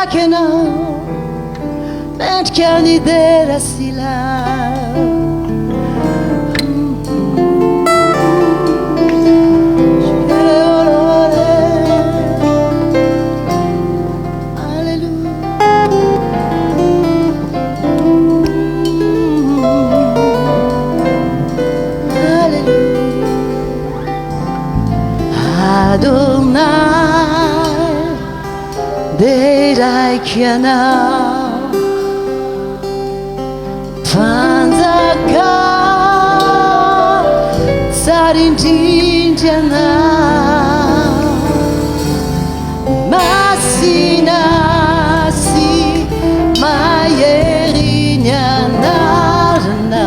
que não, mente que a lidera se lá. Adonai, Derai Kiana, Panzaka, Sarindinjana, Masina, Si, Mayerinya, Narana,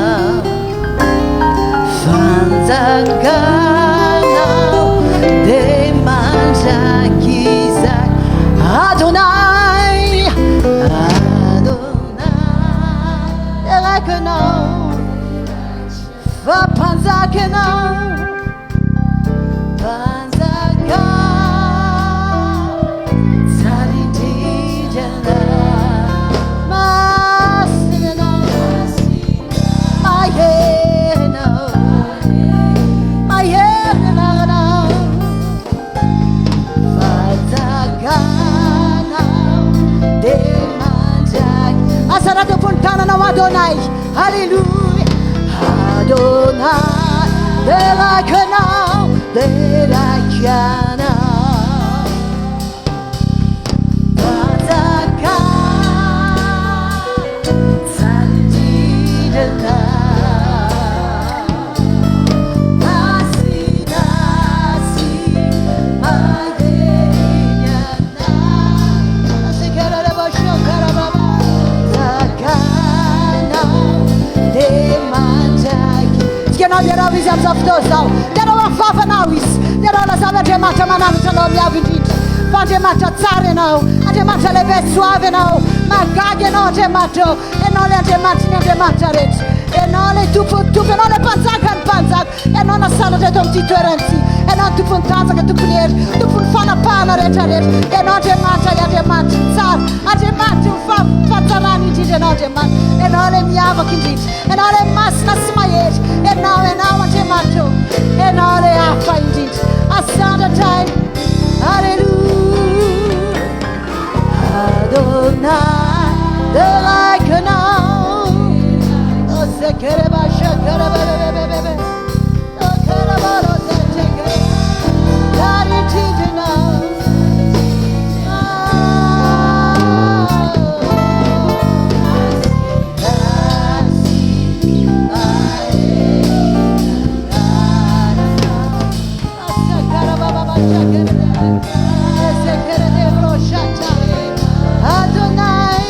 Panzaka. Adonai, Adonai, Derai que não, va pensar que não, pensar que Sarindinjana, mas não, Asarado Fontana no Adonai, Hallelujah, Adonai, Derai que não, Derai que não. There are visions of those now. There are fafa now is. There are las ave mata manana no mi avindit. Fante mata tsare now. Ate mata leve suave now. Magage no te mato. E non le te mataret. E non le tu non le panzak. E non asano te dom tituerenzi. E non tu puntanza che tu punier. Tu pun fana pana retaret. E non te mata ya te mat tsar. Ate matu fatarani ti no te mat. E non le miavo kindit. E non le masna smayet. E now ante mato. E non le affa indit. Asana time. Hallelujah. Adonai, Derai que não. Oh, se quer baixar, quer bebe. Oh, quer bora, se quer. Clarity de não. Adonai,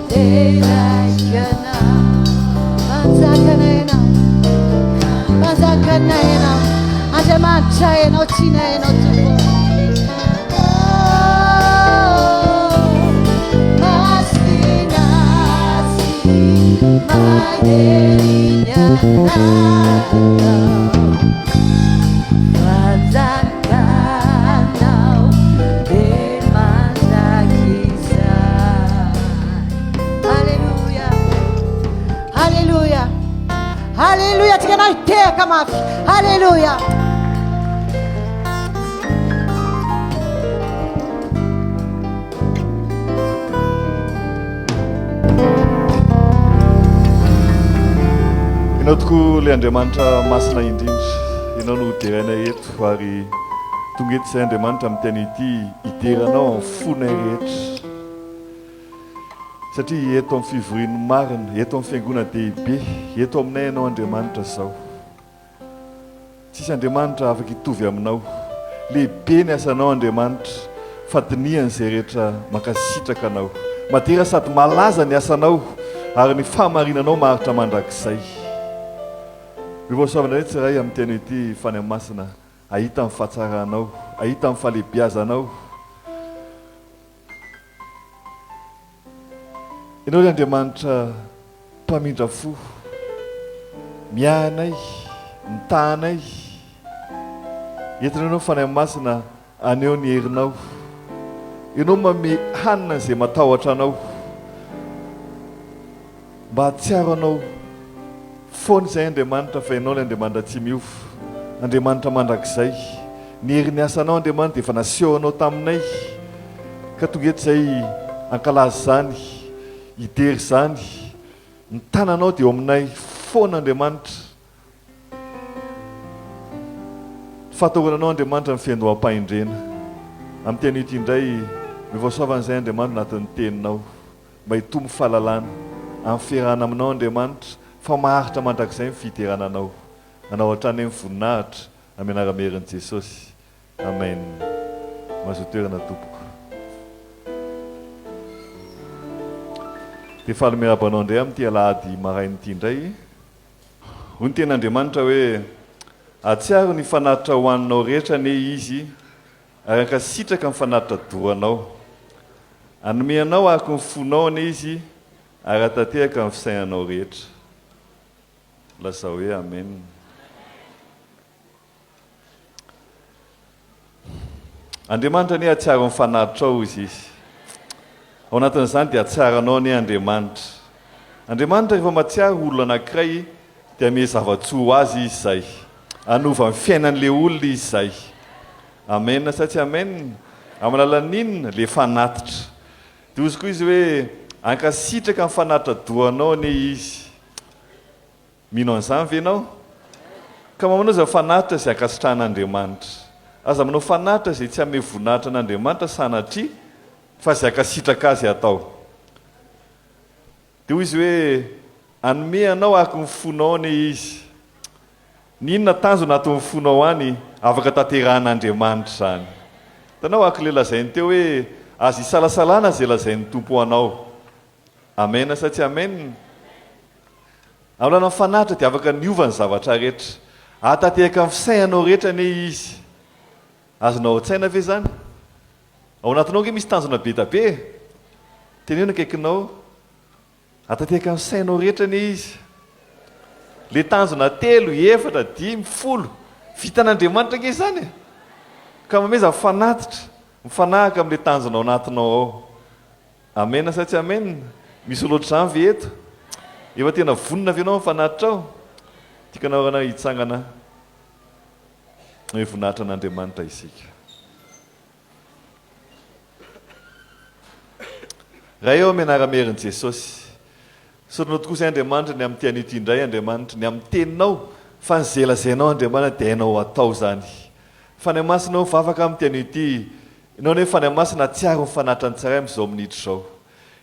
Derai que não, Panzaka não, ante mancha e no tine e no tubo. Masina, Mayerinya, Panzaka não, Hallelujah. Hallelujah. Tigana teka mafi. Hallelujah. Inotko le Andriamanitra masina indrindra. Ianao no iterana eto ary tonga eto izay Andriamanitra amin'ny teny ity iteranao amin'ny fonay rehetra. Satria eto amin'ny fivorian'ny marina, eto amin'ny fiangonana dehibe, eto aminay ianao Andriamanitra zao. Tsisy Andriamanitra afaka hitovy aminao. Lehibe ny asanao Andriamanitra, fatiniany izay rehetra mankasitraka anao. Madera sady malaza ny asanao ary ny fahamarinanao maritra mandrakizay. Mivoasavana rehetra tsiray amin'ny teny ity fany amin'ny masina, ahita amin'ny fahatsaranao, ahita amin'ny fahalebiazanao. Ianao ry Andriamanitra mpamindra fo, miahanay, mitanay, entina ianao fanahy masina aneo ny herinao ianao mame hanina izay matahotra anao mba hatsiaro anao foana izay Andriamanitra fa ianao ny Andriamanitra tsy miofo Andriamanitra mandrakizay ny herin'ny asanao Andriamanitra dia efa nasehonao taminay ka tonga eto izay ankalazy izany hidery izany ny tananao dia eo aminay foana Andriamanitra fatahoranao Andriamanitra ny fiandoham-pahendrena amin'ny teny ity indray mivoasoavan'izay Andriamanitra anatin'ny teninao mba hitombo fahalalana amin'ny fiarahana aminao Andriamanitra fa maharitra mandrakizay ny fiterananao anao hatrany amin'ny voninahitra amin'ny anara-merin'i Jesosy amen mahazo toerana tompoko dia faly miarabanao indray amin'ity alahady marain'ity indray hoy ny ten'Andriamanitra hoe atsiaro ny fanatitra hoaninao rehetra ne izy ary ankasitraka ny fanatitra dohanao anomeanao araka ny fonao ne izy ary atatehaka ny fisainanao rehetra lasa hoe amen Andriamanitra ne atsiaro ny fanatitra ao izy ao anatin'izany dia atsiaranao ne Andriamanitra Andriamanitra rehefa matsiaro olona anankiray dia ame zava-tsoa ho azy izy izay anova ny fiainan'ilay olona izy izay amen sa tsy amen amin'ny alalan'inona le fanatitra dia ozy koa izy hoe ankasitraka ny fanatitra dohanao ne izy mino an'izany ve ianao ka mamanao izay fanatitra izay ankasitrahan'Andriamanitra aza manao fanatitra izay tsy ame voninahitra an'Andriamanitra sanatria fa izay ankasitraka azy atao dia hoy izy hoe anome anao araka ny fonao ne izy ny inona tanjona ato ny fonao any afaka tanterahan'Andriamanitra zany hitanao araka le lazainy teo hoe azy isalasalana izay lazainy tompo anao amen sa tsy amen amilana ny fanatitra dia afaka niova ny zavatra rehetra atatehaka ny fisainanao rehetra ne izy azonao an-tsaina ve zany ao anatinao nge misy tanjona be tabe teneno akaikinao atatehaka ny fisainanao rehetra ne izy le tanjona 3, 4, 5, 10 vitan'Andriamanitra nge zany ka mameza fanatitra mifanahaka amin'le tanjona ao anatinao ao amen sa tsy amen misy loatra zany ve eto efa tena vonina ve anao mifanatitra ao tiakanao rana hitsangana hoe voninahitra an'Andriamanitra isika raha eo mianara-merin'i Jesosy soranao tokoa izay Andriamanitra ny amin'ny tian'ity indray Andriamanitra ny amin'ny teninao fa nyzelazainao Andriamanitra dia hainao atao zany fanahy masinao vavaka amin'ny tian'ity ianao nefa fanahy masina tsiaro ny fanatitra ny tsaray amin'izao minitra izao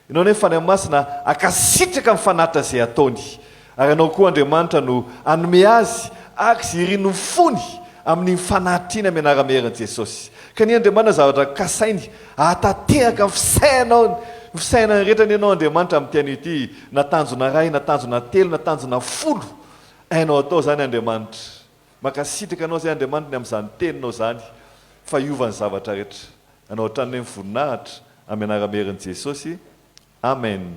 ianao nefa fanahy masina akasitraka ny fanatitra izay ataony ary ianao koa Andriamanitra no anome azy araka izay irino ny fony amin'ny fanatitra iny amin'ny anara-merin'i Jesosy ka ny Andriamanitra zavatra kasainy atatehaka ny fisainao ny fisainany rehetra ny ianao Andriamanitra amin'ny tian'ity na tanjona ray na tanjona 3 na tanjona 10 hainao atao zany Andriamanitra makasitraka anao zay Andriamanitra ny amin'izany teninao zany fa hiova ny zavatra rehetra anao hatrany ny voninahitra amin'ny anara-merin'i Jesosy amen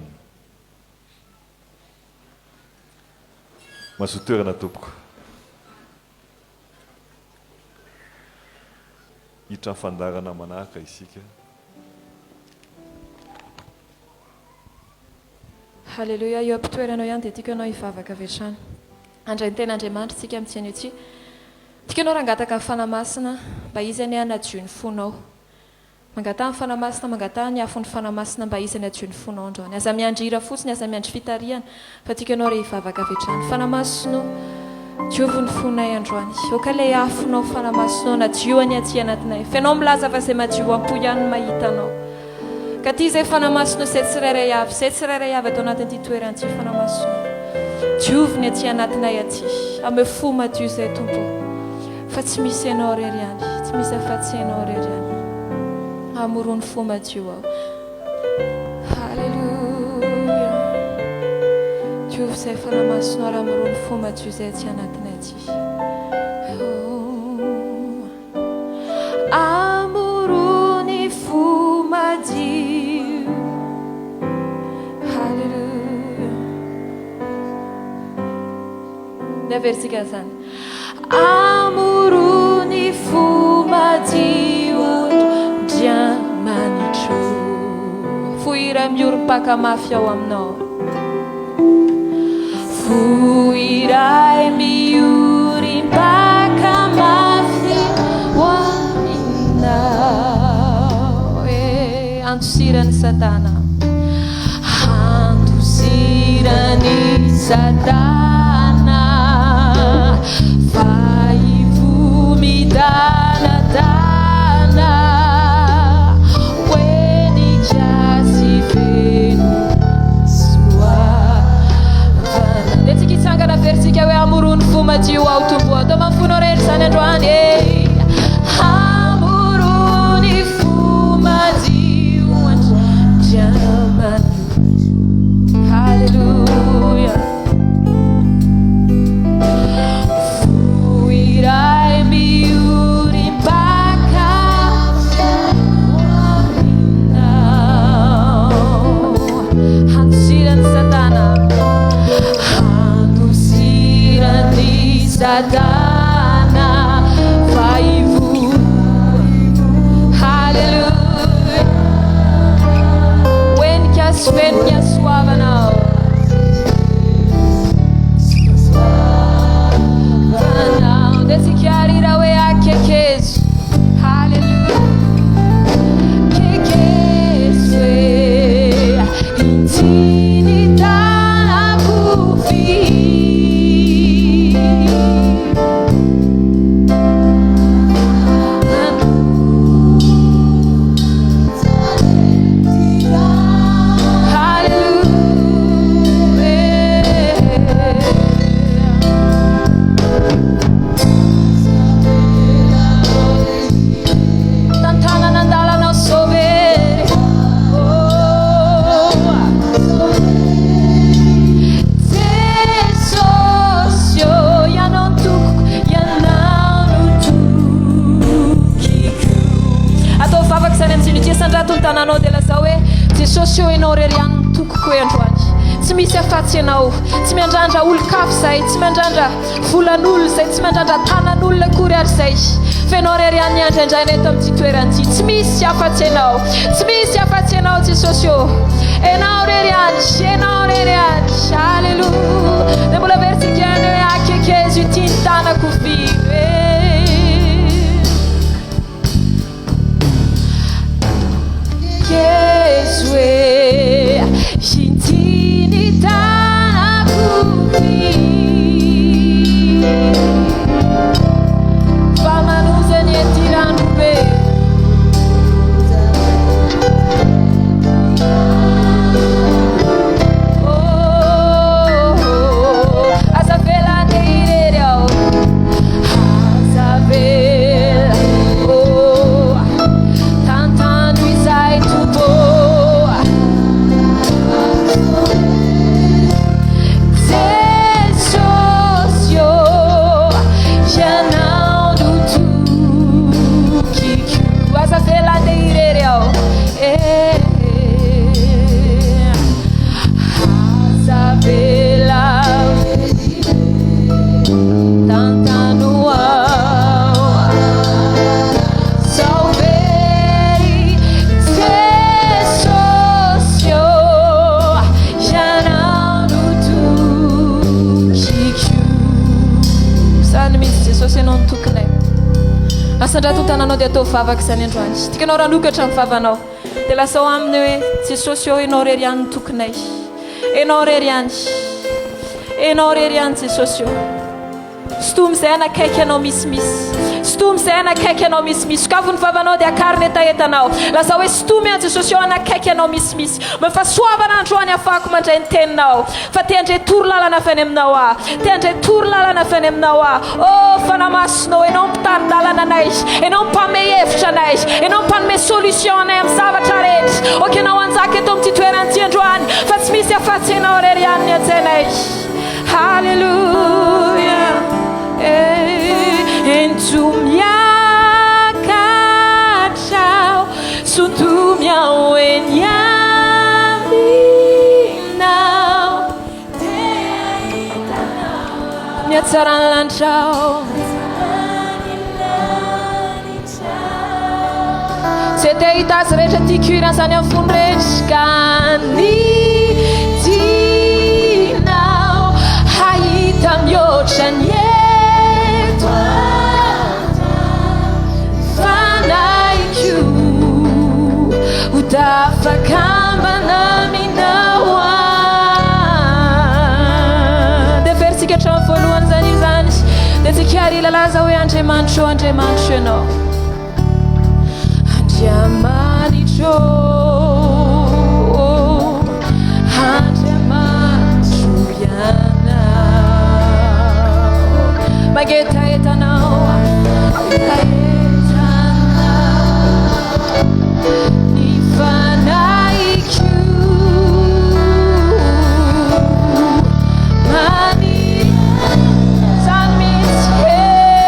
mahazo toerana tompoko hitra ny fandarana manahaka isika Halleluja, eo ampitoeranao ihany dia tiako ianao hivavaka avy hatrany andray ny ten'Andriamanitra tsika amin'ny tiany ity tiako ianao rangataka ny fanahy masina mba izy any hanadio ny fonao mangataha ny fanahy masina mangataha ny afo ny fanahy masina mba izy any hadio ny fonao androany aza miandrira fotsiny aza miandry fitariana fa tiako ianao reha hivavaka avy hatrany fanahy masino diovy ny fonay androany oka ilay afonao fanahy masinao nadio any aty anatinay fa ianao milaza fa izay madio am-po ihany no mahitanao ka ty izay fanahy masinao izay tsirairay avy atao anatin'ity toeran'ity fanahy masinao diovy ny aty anatinay aty ame fo madio izay tompo fa tsy misy ianao rery ihany tsy misy afa-tsy ianao rery ihany amorony fo madio ao halleluja diovy izay fanahy masinao raha amorony fo madio izay aty anatinay aty amorony fo madio halleluja neversika zany amorony fo miorym-paka mafy ao aminao fo iray miorym-paka mafy ao aminao antosirany satana antosirany satana fa ivomidanadana oenikasy feno soavana dia tsika hitsangana veritsika hoe amorony fo madio ao tombo atao maminfonao rehetra zany androany amorony fo madio andramany halleluja Satana vai hallelujah when kas fen minha suava now now desse chiari da we akekes hallelujah kekes we intinita na bufi tananao dia lazao hoe jesosy eo ianao reriany tokoko hoe androany tsy misy afatsy ianao tsy miandrandra olo-kafy zay tsy miandrandra volan'olo zay tsy miandrandra tanan'olona akory ary zay fa ianao reriany andraindraina eto amin'ity toeran'ity tsy misy afatsy ianao tsy misy afatsy ianao jesosy eo ianao reriany halleluja dia mbola veritsika any hoe akekezy ity ny tanako firy Keswe shintini tanakufi famanuze nietirandube azavela ndeirereo azavela tantando izay tuboa sesosio janao do tukiku azavela ndeirereo azavela tantando se non tokony asandrato ny tananao dia atao vavaka izany androany tikanao ranokatra amin'ny vavanao dia lasa ao aminy hoe jesosy eo ianao reriany tokonay ianao reriany jesosy eo stomy izay anakaiky ianao misimisy stomy izay anakaiky ianao misimisy kavy ny vavanao dia akariny etaetanao lasa hoe stomy an jesosy eo anakaiky ianao misimisy mifasoavana androany afahako mandray ny teninao fa te handray tory lalana avy any aminao te handray tory lalana avy any aminao fanamasinao ianao mitany lalana anay ianao mpame hevitra anay ianao mpanome solution anay amin'ny zavatra rehetra oka ianao anjaka eto amin'ity toeran'ity androany fa tsy misy afatsy ianao rery aniny antsainay halleluja entumiakachao suntumiao enyaminao miatsaranlantrao se te hitazy rehetra ty curan zany amin'ny fony rehetra Kanidinao haitam yotrany eto fanaiko ho tafakambana minaoa. Dia veritsika hatramin'ny voalohany zany io zany dia tsika ary lalaza hoe Andriamanitro Andriamanitro ianao, Andriamanitro, Andriamanitro ianao, magetaetanao, ny fanaiko zany mihitsy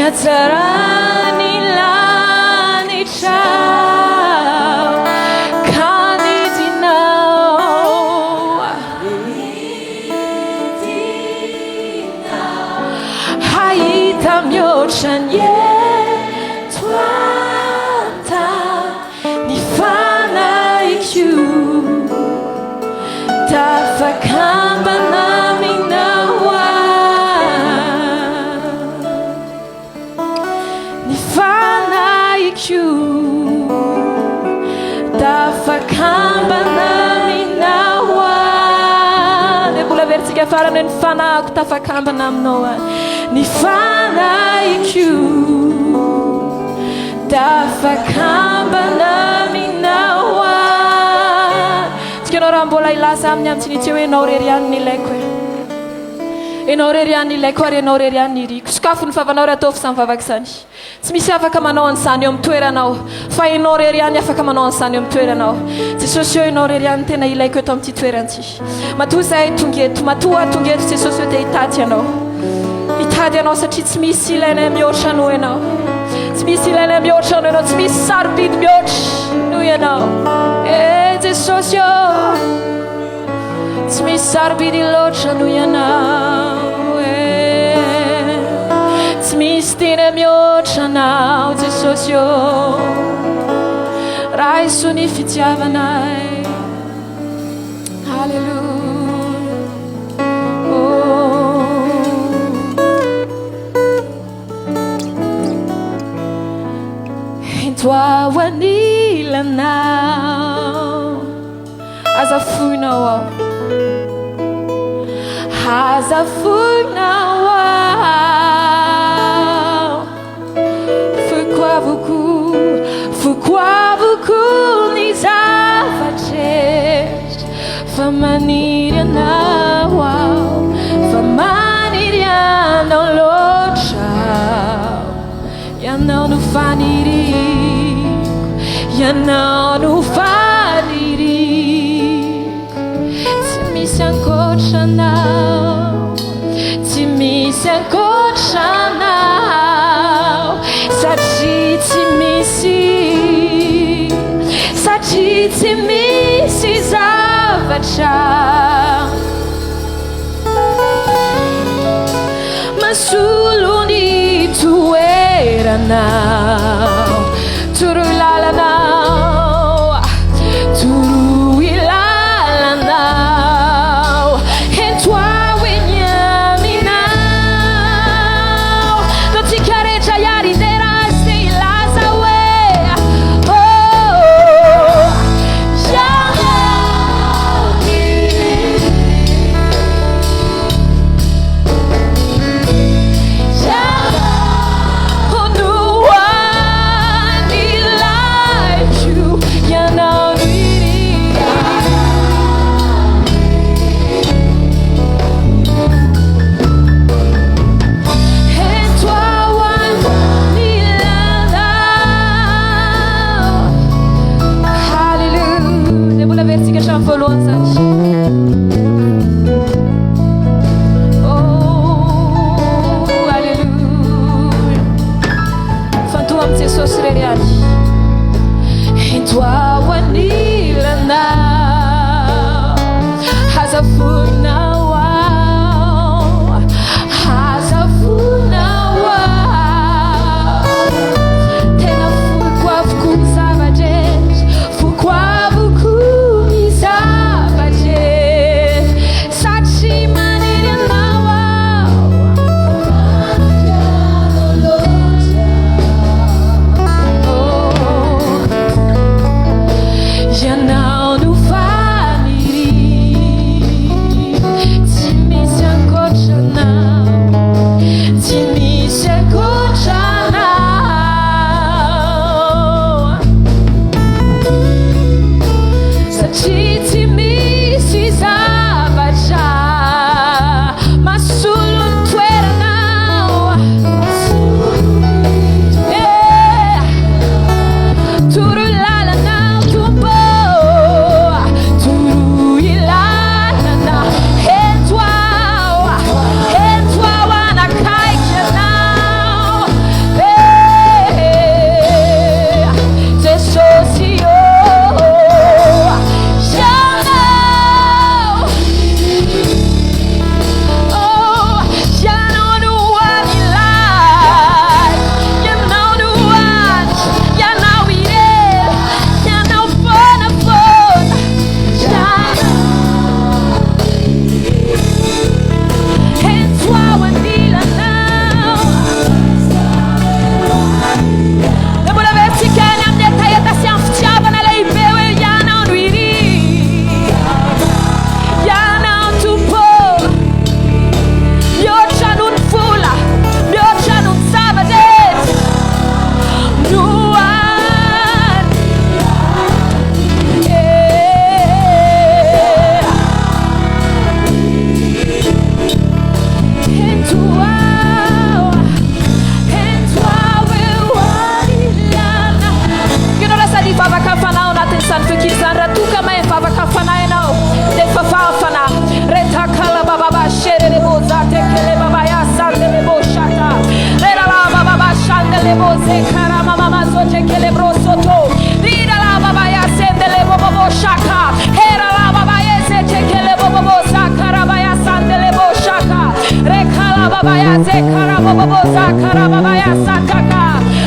Nazarani lani chao kanidinao haita myochanye twanta nifana ikyu tafakamba nami nawa nifana ikyu tafakamba nami nawa nebula vertiga farana nifana tafakamba nam noa nifana ikyu tafakamba nami nawa tikenora mbola ilasa amin'ny amitsiny hoe enao rerian'ny ilaiko enao rerian'ny ilaiko ary enao rerian'ny riko sakafo ny favanao ry ataovy samy vavaka zany tsy misy afaka manao an'izany eo amin'ny toeranao fa enao rerian'ny afaka manao an'izany eo amin'ny toeranao jesosy eo enao rerian'ny tena ilaiko eto amin'ity toeran'ity matoa zahay tonga eto matoa tonga eto jesosy eo dia hitady ianao satria tsy misy ilaina mihoatra noho ianao tsy misy ilaina mihoatra noho ianao tsy misy sarobidy mihoatra noho ianao jesosy eo tsy misy sarobidy loatra noho ianao tsy misy tena mihoatra anao jesosy eo raha iso ny fitiavanay halleluja Twawanilana Azafunao Pourquoi beaucoup les avaches Famaniriana Famaniriana l'autre Yana no faniri Yana no faniri Timisi ankochana Timisi ankochana Sachi timisi zavacha Masuluni tuerana Turulalana Turuilalana Et toi winyamina Non ti careggia yari derasti lasawe Oh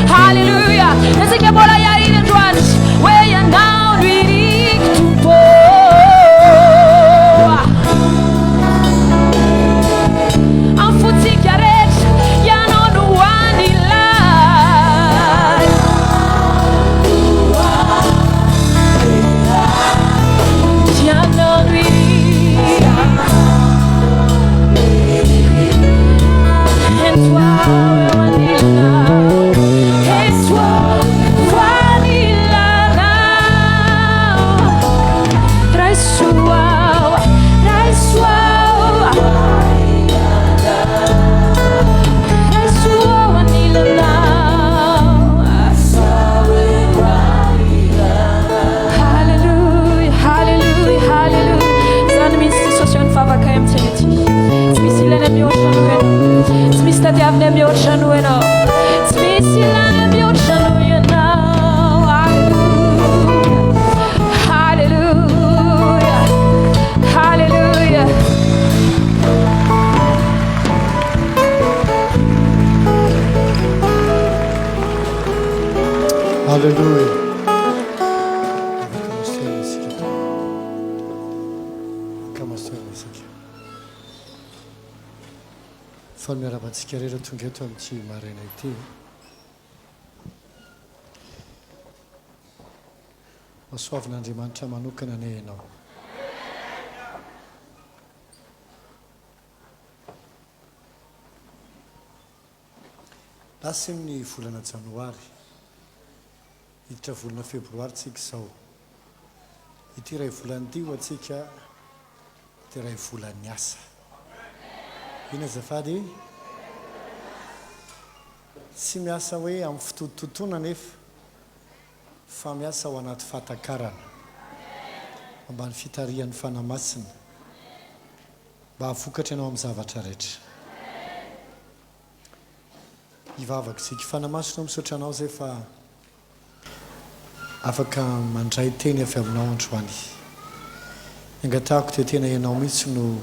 Hallelujah. Nasikia bola ya ile ndwani. Wewe now really tupo. Amfuti garet ya no one in life. Ya no really. And toi wanila. Et toi wanila. Raisua. Hallelujah. Hallelujah. Fa miaravantsika rehetra tonga eto amin'ity maraina ity. Masoavin'Andriamanitra manokana ne ianao. Lasa ny volana janoary, hiditra volana febroary tsika izao. Ity ray volana ity ho atsika dia ray volan'ny asa. Ina azafady? Tsy miasa hoe amin'ny fotototoana nefa, fa miasa ao anaty fahatakarana, ambany fitarihan'ny fanamasina, mba hafokatra ianao amin'ny zavatra rehetra. Hivavaka isika fanamasina misaotra anao zay fa afaka mandray teny avy aminao androany. Angatahako dia tena ianao mihitsy no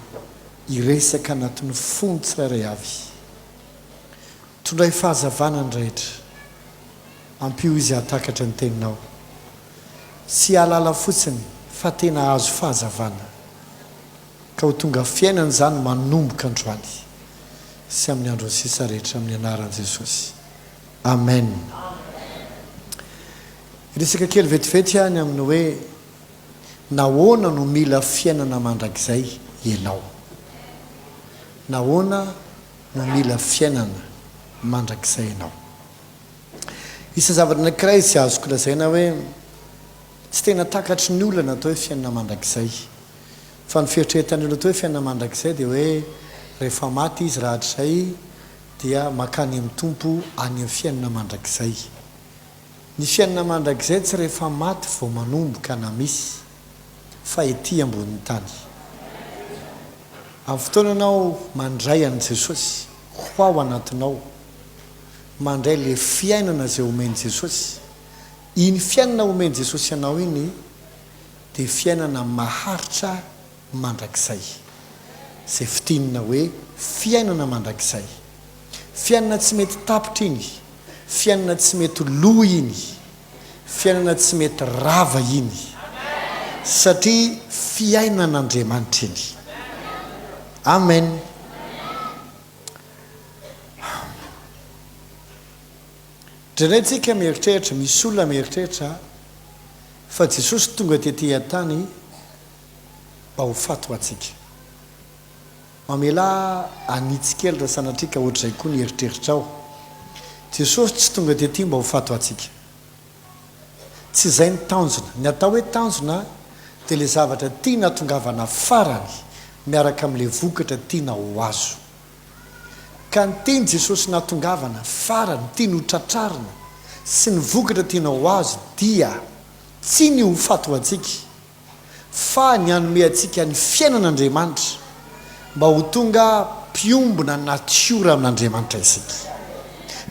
iresaka anatin'ny fony tsirairay avy. Tondray fahazavana ny rehetra. Ampio izy hatakatra ny teninao. Tsy halala fotsiny fa tena azo fahazavana. Ka ho tonga fiainana izany manomboka androany. Sy amin'ny andro ny sisa rehetra amin'ny anaran'i Jesosy. Amen. Resaka kely vetivety any amin'ny hoe nahoana no mila fiainana mandrakizay ianao. Nahoana no mila fiainana mandrakizay ianao. Isa zavatra anankiray tsy azoko lazaina hoe tsy tena takatry ny olona atao hoe fiainana mandrakizay. Fa ny fieritreretan'ny olona atao hoe fiainana mandrakizay dia hoe rehefa maty izy rahatrizay dia makany amin'ny tompo any amin'ny fiainana mandrakizay. Ny fiainana mandrakizay tsy rehefa maty vao manomboka na misy, fa ety ambonin'ny tany. Amin'ny fotoana anao mandray an'i Jesosy, ho ao anatinao, mandray le fiainana izay omeny Jesosy. Iny fiainana omeny Jesosy ianao iny dia fiainana maharitra mandrakizay. Izay fitinina hoe fiainana mandrakizay. Fiainana tsy mety tapitra iny, fiainana tsy mety lo iny, fiainana tsy mety rava iny, satria fiainan'Andriamanitra iny. Amen. Drenetsika mieritreritra, misy olona mieritreritra fa Jesosy tonga tetỳ an-tany mba ho fato atsika. Mamela anitsikely raha sanatrika ohatr'izay koa ny eritreritra ao. Jesosy tsy tonga tetỳ mba ho fato atsika. Tsy izay ny tanjona. Ny atao hoe tanjona dia ilay zavatra tia natongavana farany miaraka amin'ilay vokatra tiana ho azo. Ka ny tiany Jesosy natongavana farany tiany ho tratrarina sy ny vokatra tiana ho azo dia tsy ny ho fato atsika, fa ny hanome atsika ny fiainan'Andriamanitra mba ho tonga mpiombona natiora amin'Andriamanitra isika.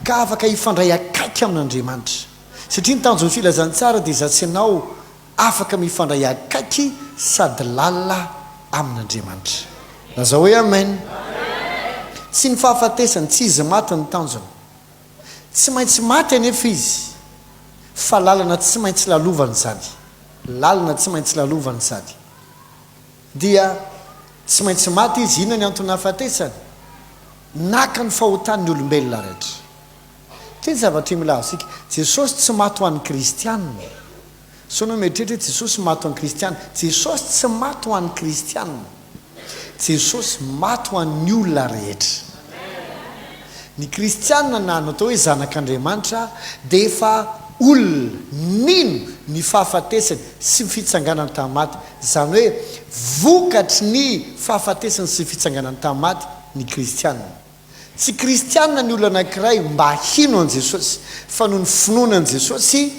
Ka afaka hifandray akaiky amin'Andriamanitra. Satria ny tanjon'ny filazantsara dia izatsy ianao afaka mifandray akaiky sady lalina amin'Andriamanitra. Lazao hoe amen. sy ny fahafatesany tsy izy maty ny tanjona tsy maintsy maty anefa izy fa lalana tsy maintsy lalovany zany lalana tsy maintsy lalovany zany dia tsy maintsy maty izy inona ny antony hafatesany naka ny fahotan'ny olombelona rehetra teny zavatra milaza sika jesosy tsy maty ho an'ny kristianina so no mieritreritra hoe jesosy maty ho an'ny kristianina jesosy tsy maty ho an'ny kristianina jesosy maty ho an'ny olona rehetra ny kristianina na natao hoe zanak'Andriamanitra dia efa olona nino ny fahafatesany sy fitsanganany tamin'ny maty zany hoe vokatry ny fahafatesany sy fitsanganany tamin'ny maty ny kristianina tsy kristianina ny olona anankiray mba hino an' Jesosy fa noho ny finoana an' Jesosy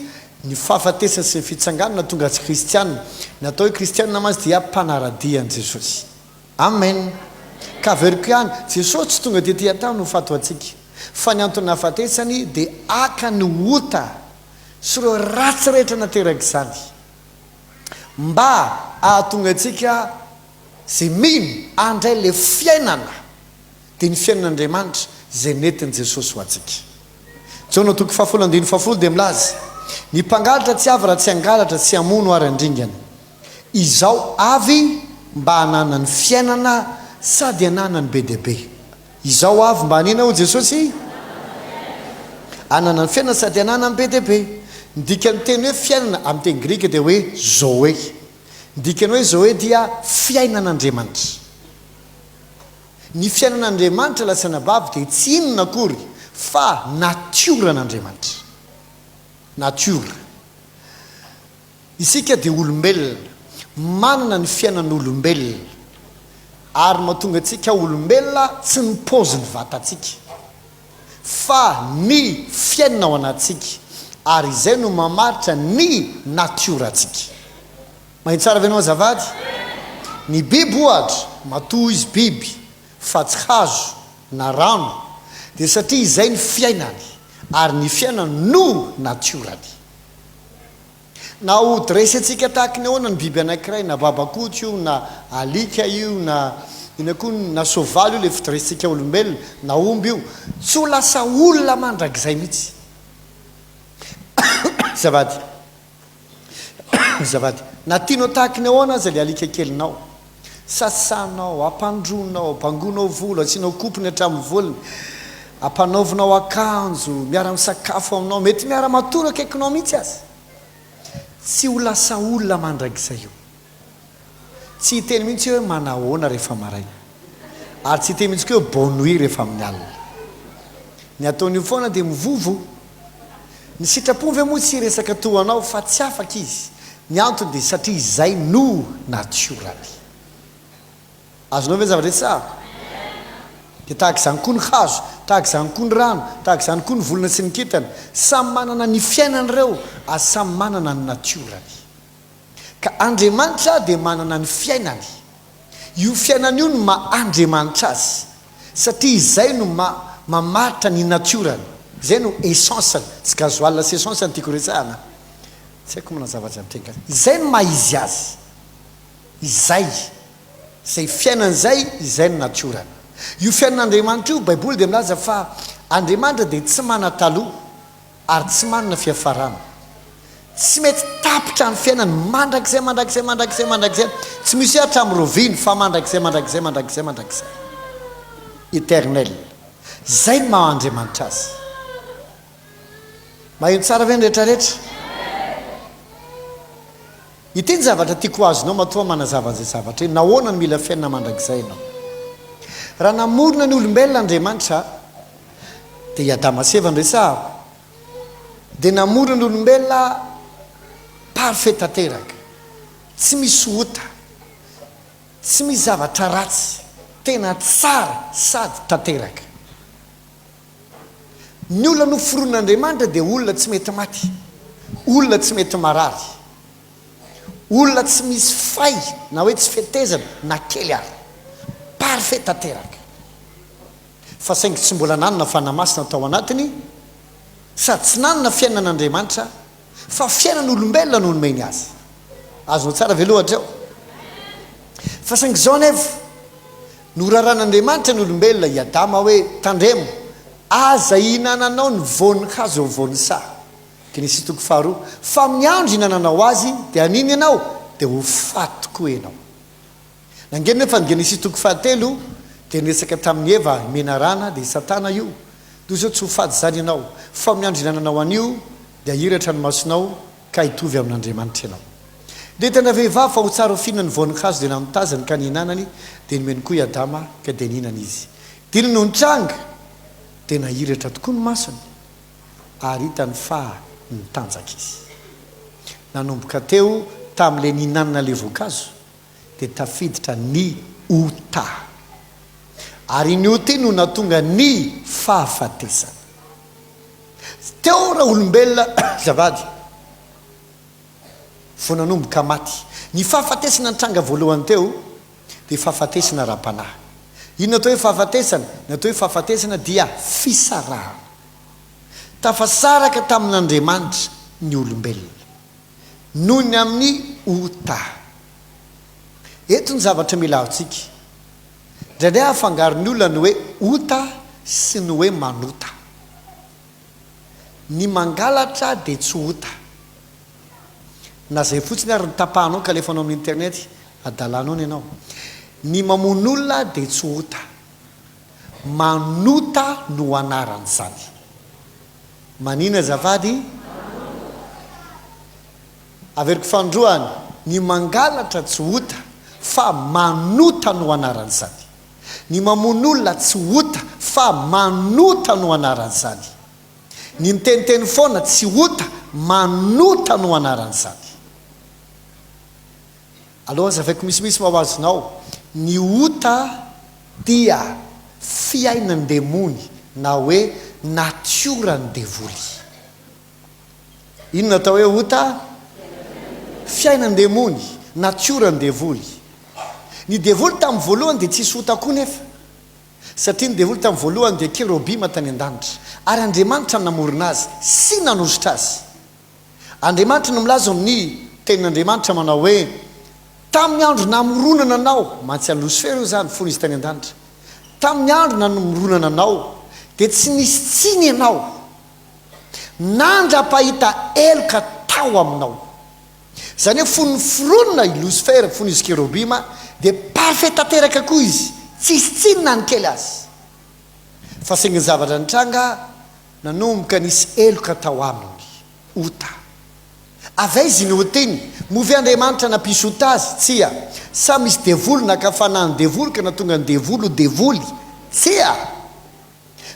ny fahafatesany sy ny fitsanganana tonga tsy kristianina natao hoe kristianina mazy dia mpanaradia an' Jesosy amen ka veriko ihany Jesosy tsy tonga tetỳ tao no fatoantsika fa ny antony hafatesany dia aka ny ota sy ireo ratsy rehetra nateraka izany mba ahatonga antsika zay mino andray le fiainana dia ny fiainan'Andriamanitra zay nentin' Jesosy ho antsika Jona 7:7 dia milaza ny mpangalatra tsy avy raha tsy angalatra tsy hamono ary andringana izao avy mba hanana ny fiainana sady hanana ny be dia be izao avy mba hanina ho Jesosy hanana ny fiainana sady hanana ny be dia be ndikany teny hoe fiainana amin'ny teny grika dia hoe zoe ndikany hoe zoe dia fiainan'Andriamanitra ny fiainan'Andriamanitra lasana bavy dia tsy inona akory fa natioran'Andriamanitra natiora isika dia olombelona manana ny fiainan'olombelona ary mahatonga antsika olombelona tsy ny paoziny vatantsika fa ny fiainana ao anatsika ary izay no mamaritra ny natiorantsika mahitsy tsara venao azavady ny biby ohatra matoa izy biby fa tsy hazo na rano dia satria izay ny fiainany ary ny fiainany no natiorany na ho dresentsika tahaka ny ahoana ny biby anankiray na babakoto io na alika io na inakoa na soavaly io le fidresentsika olombelona na omby io tsy ho lasa olona mandrakizay mihitsy zavady zavady na tianao tahaka ny ahoana aza le alika kelinao sasanao ampandronao ampangonao volo asianao kopony hatramin'ny volony ampanaovinao akanjo miara-misakafo aminao mety miara-matoro akaikinao mihitsy azy tsy ho lasa olona mandrakizay io tsy hiteny mihitsy hoe manahoana rehefa maraina ary tsy hiteny mihitsy ko hoe bonne nuit rehefa amin'ny alina ny ataon'io foana dia mivovo ny sitrapovy moa tsy resaka toanao fa tsy afaka izy ny antony dia satria izay no natiorany azonao ve zavatra tsara dia tahaka izany koa ny hazo tahaka izany koa ny rano tahaka izany koa ny volona sy ny kintana samy manana ny fiainany ireo ary samy manana ny natiorany ka Andriamanitra dia manana ny fiainany io fiainany io no ma-Andriamanitra azy satria izay no mamaritra ny natiorany izay no essence tsy gazoalina sy essence ny tiako resahana tsy haiko manazavatra mitrenga izay no maizy azy izay zay fiainany izay no natiorany io fiainan'Andriamanitra io baiboly dia milaza fa Andriamanitra dia tsy mana-taloha ary tsy manana fiafarana tsy mety tapitra ny fiainany mandrakizay mandrakizay mandrakizay mandrakizay tsy misy hatramin'ny roviny fa mandrakizay mandrakizay mandrakizay mandrakizay éternel zay no maha-Andriamanitra azy maheno tsara ve ny rehetrarehetra iteny zavatra tiako azonao matoa manazava an'izay zavatra hoe nahoana ny mila fiainana mandrakizay ianao raha namorona ny olombelona Andriamanitra dia Adama sy Eva ndresah dia namorona ny olombelona parfait tanteraka tsy misy ota tsy misy zavatra ratsy tena tsara sady tanteraka ny olona noforon'Andriamanitra dia olona tsy mety maty olona tsy mety marary olona tsy misy fay na hoe tsy fetezana na kely ary parfait tanteraka fa saingy tsy mbola nanona fanamasina tao anatiny sady tsy nanona fiainan'Andriamanitra fa fiainan'olombelona no nomeny azy azonao tsara ve lohatra ao fa saingy zao nefa noraran'andriamanitra ny olombelona iadama hoe tandremo aza ihinananao ny voan'ny hazo voan'ny sa Genesis 2:2 fa miandro ihinananao azy dia aniny ianao dia ho faty koa ianao nangeny nefa ny Genesis 2:3 dia niresaka tamin'ny Eva menarana dia satana io dozao tsy ho faty zany ianao fa miandro ihinananao anio dia hiratra ny masonao ka hitovy amin'Andriamanitra ianao dia tena vehivavy fa ho tsara ho fihinana ny voan'ny hazo dia namitazany ka nihinanany dia nomeny koa i Adama ka dia nihinana izy dia no nitranga dia nahiratra tokoa ny masony ary hitany fa nitanjaka izy nanomboka teo tamin'ilay nihinanana ilay voankazo dia tafiditra ny ota ary ny ota no natonga ny fahafatesana teo raha olombelona zavady vo nanomboka maty ny fahafatesana nitranga voalohany teo dia fahafatesana ra-panahy ino natao hoe fahafatesana natao hoe fahafatesana dia fisarahana tafasaraka tamin'Andriamanitra ny olombelona noho ny amin'ny ota eto ny zavatra mila antsika ndraindray afangaron'ny olona ny hoe ota sy ny hoe manota ny mangalatra dia tsy ota na zay fotsiny ary nitapahanao ka alefanao amin'ny internet adalanao ny ianao ny mamon'olona dia tsy ota manota no anaran'izany manina zavady averiko fandroany ny mangalatra tsy ota fa manota no anaran'izany ny mamon'olona tsy ota fa manota no anaran'izany ny miteniteny foana tsy ota manota no anaran'izany aloha zavaiko misimisy mahoazonao ny ota dia fiainany demony na hoe natiorany devoly ino natao hoe ota fiainany demony natiorany devoly ny devoly tamin'ny voalohany dia tsisy ota koa nefa satria ny devoly tamin'ny voalohany dia kerobima tany an-danitra ary Andriamanitra namorona azy sy nanositra azy Andriamanitra no milaza amin'ny tenin'Andriamanitra manao hoe tamin'ny andro namoronana anao mantsy any Losifera io zany fony izy tany an-danitra tamin'ny andro namoronana anao dia tsy nisy tsiny ianao nandra-pahita eloka tao aminao zany hoe fony fironona i Losifera fony izy kerobima dia parfait tanteraka koa izy tsisy tsiny na ny kely azy fa saingy zavatra nitranga nanomboka nisy eloka tao aminy ota avy izy ny oteny movy Andriamanitra nampisy ota azy tsia sa misy devoly nakafanany devoly ka natonga ny devoly devoly tsia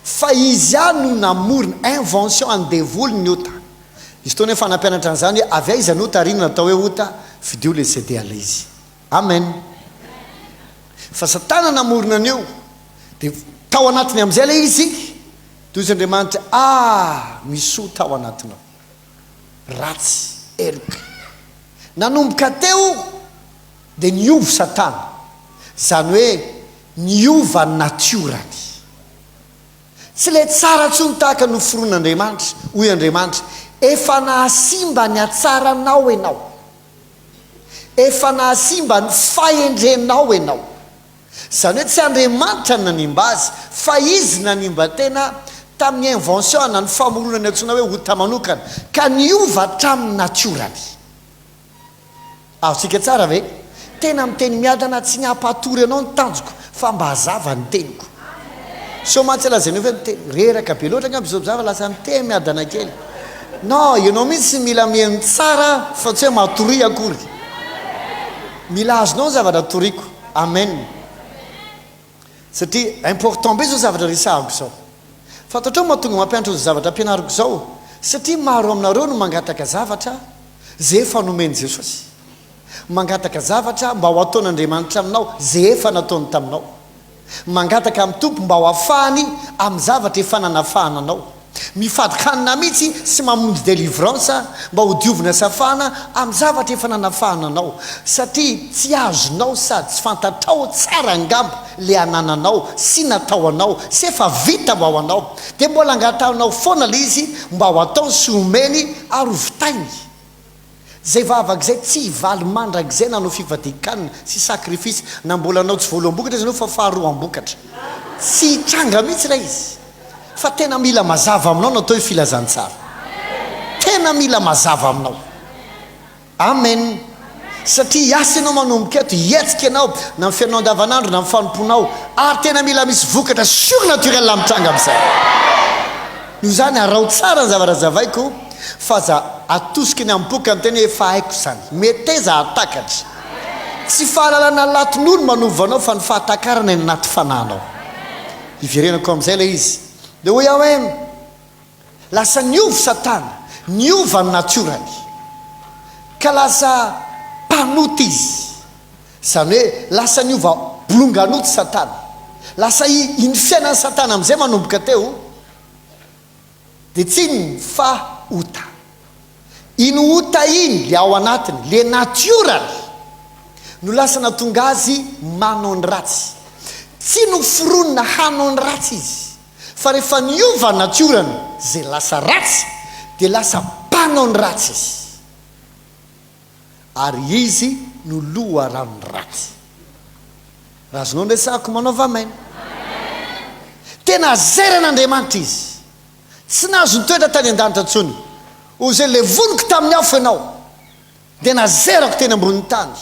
fa izy ihany no namorona invention any devoly ny ota izy tao ny fanampianatra an'izany hoe avy izy ny ota ary ino natao hoe ota fidio le cd ala izy amen fa satana namorona an'io dia tao anatiny amin'izay le izy toy izy Andriamanitra misy ota ao anatinao ratsy eloka nanomboka teo dia niova satana zany hoe niova natiorany tsy le tsara tsony tahaka no firon'Andriamanitra hoy Andriamanitra efa nahasimba ny atsaranao ianao efa nahasimba ny fahendrenao ianao zany hoe tsy Andriamanitra ny nanimba azy fa izy nanimba tena tamin'ny invention na ny famoronany antsona hoe ota manokana ka niova hatramin'ny natiorany tsika tsara ve tena miteny miadana tsy ny hampatory anao ny tanjoko fa mba hazava ny teniko so mantsy lazany hoe miteny reraka be loatra ngambizobzava lasa miteny miadana kely non ianao mihitsy mila mihaino tsara fa tsy hoe matory akory mila azonao ny zavatra toriko amen satria important be zao zavatra resahako zao fantatrao mahatonga mampianatra zao zavatra ampianariko zao satria maro aminareo no mangataka zavatra zay efa nomeny Jesosy mangataka zavatra mba ho ataon'Andriamanitra aminao zay efa nataony taminao mangataka amin'ny tompo mba ho afahany amin'ny zavatra efa nanafahana anao mifadikanina mihitsy sy mamonjy délivrance mba ho diovina safana amin'ny zavatra efa nanafahana anao satria tsy azonao sady tsy fantatrao tsara angamba le anananao sy natao anao sy efa vita mba ho anao dia mbola angataonao foana le izy mba ho atao sy omeny ary ho vitainy zay vavaka zay tsy valy mandrak'izay nanao fivadikanina sy sakrifisy na mbola anao tsy voaloam-bokatra izy anao fa faharoam-bokatra tsy tranga mihitsy lay izy fa tena mila mazava aminao natao hoe filazantsara tena mila mazava aminao amen satria asa ianao manomboka eto hietsika ianao na mi fianao andavanandro na mifanomponao ary tena mila misy vokatra surnaturel mitranga amin'izay noho zany arao tsara ny zavarazavaiko fa za atosika ny ampoka ny tena efa haiko zany meteza atakatra tsy fahalalana laton'olo manovanao fa ny fahatakarana ny anaty fananao iverenako amin'izay le izy de hoe aho hoe lasa niova satana niova ny natiorany ka lasa mpanoty izy zany hoe lasa niova bolonganoty satana lasa iny fiainany satana amin'izay manomboka teo de tsiny fa ota iny ota iny le ao anatiny le natiorany no lasa natonga azy manao ny ratsy tsy no foronina hanao ny ratsy izy fa rehefa niova natiorany zay lasa ratsy de lasa mpanao ny ratsy izy ary izy no loha ranony ratsy raha zonao ndresako manaova maina tena zeran'Andriamanitra izy tsy nazo nitoetra tany an-danitra ntsony o zay le voniko tamin'ny afo ianao de nazerako teny amboniny tany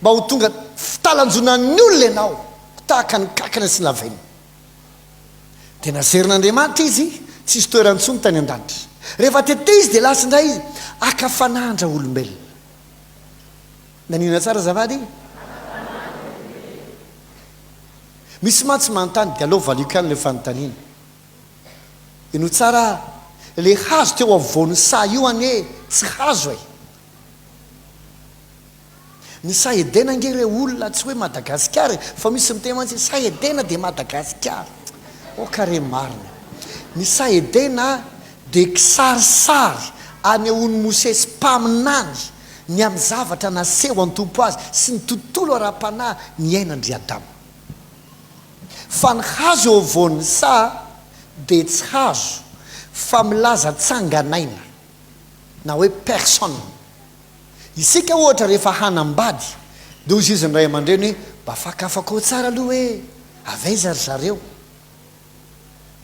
mba ho tonga fitalanjonan'ny olona ianao tahaka ny kakana sy laveny de nazeran'Andriamanitra izy tsisy toerantsony tany an-danitra rehefa tete izy de lasa indray izy akafanandra olombelona nanina tsara zavady misy matsy manontany de aleo valiko any le fanontaniana ino tsara le hazo teo avovoan'ny sa io any hoe tsy hazo e ny sa edena nge re olona tsy hoe Madagasikara fa misy miteny mantsy sa edena de Madagasikara o kare marina ny sa edena de kisarisary any ony Mosesy mpaminany ny amin'ny zavatra naseho an-tompo azy sy ny tontolo ara-panahy ny ainandry Adama fa ny hazo eo avovoan'ny sa de tsy hazo fa milaza tsanganaina na hoe personne isika ohatra rehefa hanambady de ozy izy ny ray aman-dreny hoe mba fakafakao tsara aloha hoe avaiza ry zareo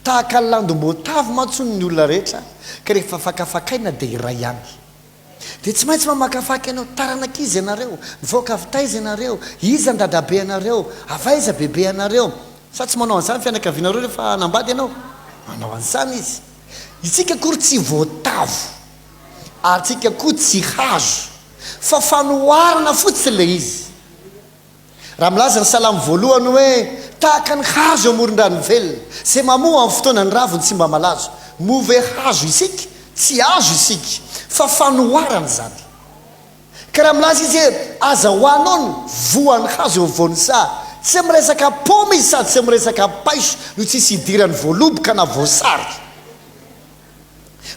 tahaka ny landomboatavy matsony ny olona rehetra ka rehefa fakafakaina de iray ihany de tsy maintsy mamakafaky ianao taranak'izy ianareo nivoaka avitaiza ianareo iza ndadabe ianareo avaiza bebe ianareo sa tsy manao an'izany fianakavianareo rehefa hanambady ianao manao an'izany izy itsika kory tsy voatavo ary tsika koa tsy hazo fa fanoharana fotsiny le izy raha milaza ny salamy voalohany hoe tahaka ny hazo amoron-drano velona zay mamoa amin'ny fotoana ny raviny tsy mba malazo move hazo isika tsy azo isika fa fanoharana zany ka raha milaza izy hoe aza hoanao ny voan'ny hazo eo voan'ny sa tsy miresaka poma izy sady tsy miresaka paiso no tsisy hidirany voaloboka na voasary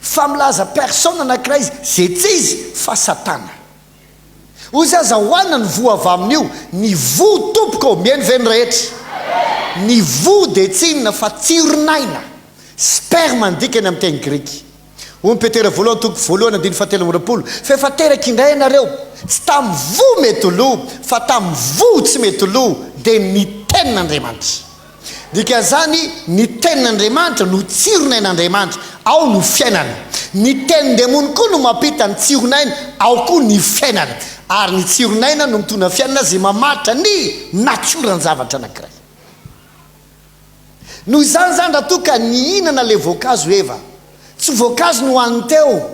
fa milaza personne anankiray izy zay tsy izy fa satana ozy aza hoanina ny vo avy amin'io ny vo tompoko mihainy veny rehetra ny vo de tsy inona fa tsironaina sperma ndika any amin'ny teny grika omy Petera voalohany toko voalohany andiny fahatelo amby roapolo fa efa teraka indray ianareo tsy tamin'ny vo mety lo fa tamin'ny vo tsy mety lo de ny tenin'Andriamanitra dika zany ny tenin'Andriamanitra no tsironain'Andriamanitra ao no fiainana ny tenin-demony koa no mampita ny tsironaina ao koa ny fiainana ary ny tsironaina no mitona fiainana zay mamatra ny natiorany zavatra anankiray noho izany zany raha toka ny inana le voankazo eva tsy voankazo no hoan'ny teo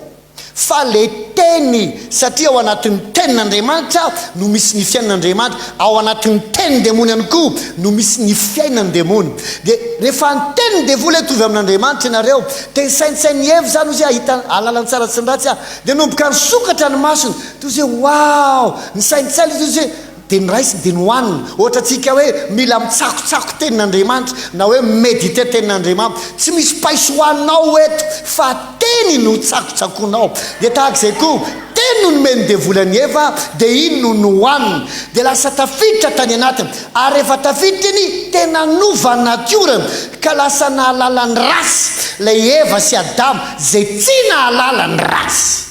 fa le teny satria ao anatin'ny tenin'Andriamanitra no misy ny fiainan'Andriamanitra ao anatin'ny tenin'ny demony ihany koa no misy ny fiainan'ny demony de rehefa ny tenin'ny devoly atovy amin'Andriamanitra ianareo de ny saintsainy evy zany ozy ahita alalany tsara sy ny ratsy de nomboka ny sokatra ny masony toy zay wow ny saintsainy izy hoe de ny raisy de ny hoanina ohatra tsika hoe mila mitsakotsako tenin'Andriamanitra na hoe méditer tenin'Andriamanitra tsy misy paiso hoaninao eto fa teny no tsakotsakonao de tahak'izay koa teny no nomeny devoly any eva de iny no nohoanina de lasa tafiditra tany anatiny ary rehefa tafiditra iny tena nova natiorany ka lasa nahalalany rasy lay eva sy Adama zay tsy nahalala ny rasy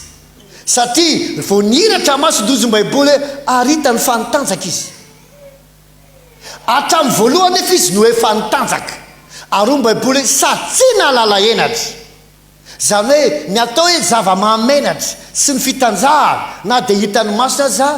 satria vao niratra maso dozom-baiboly hoe arita ny fanotanjaka izy hatramin'ny voalohany efa izy no hoe fanotanjaka ary ny baiboly hoe satsiana lala enatra zany hoe ny atao hoe zava-mamenatra sy ny fitanjahana na dia hitan'ny maso aza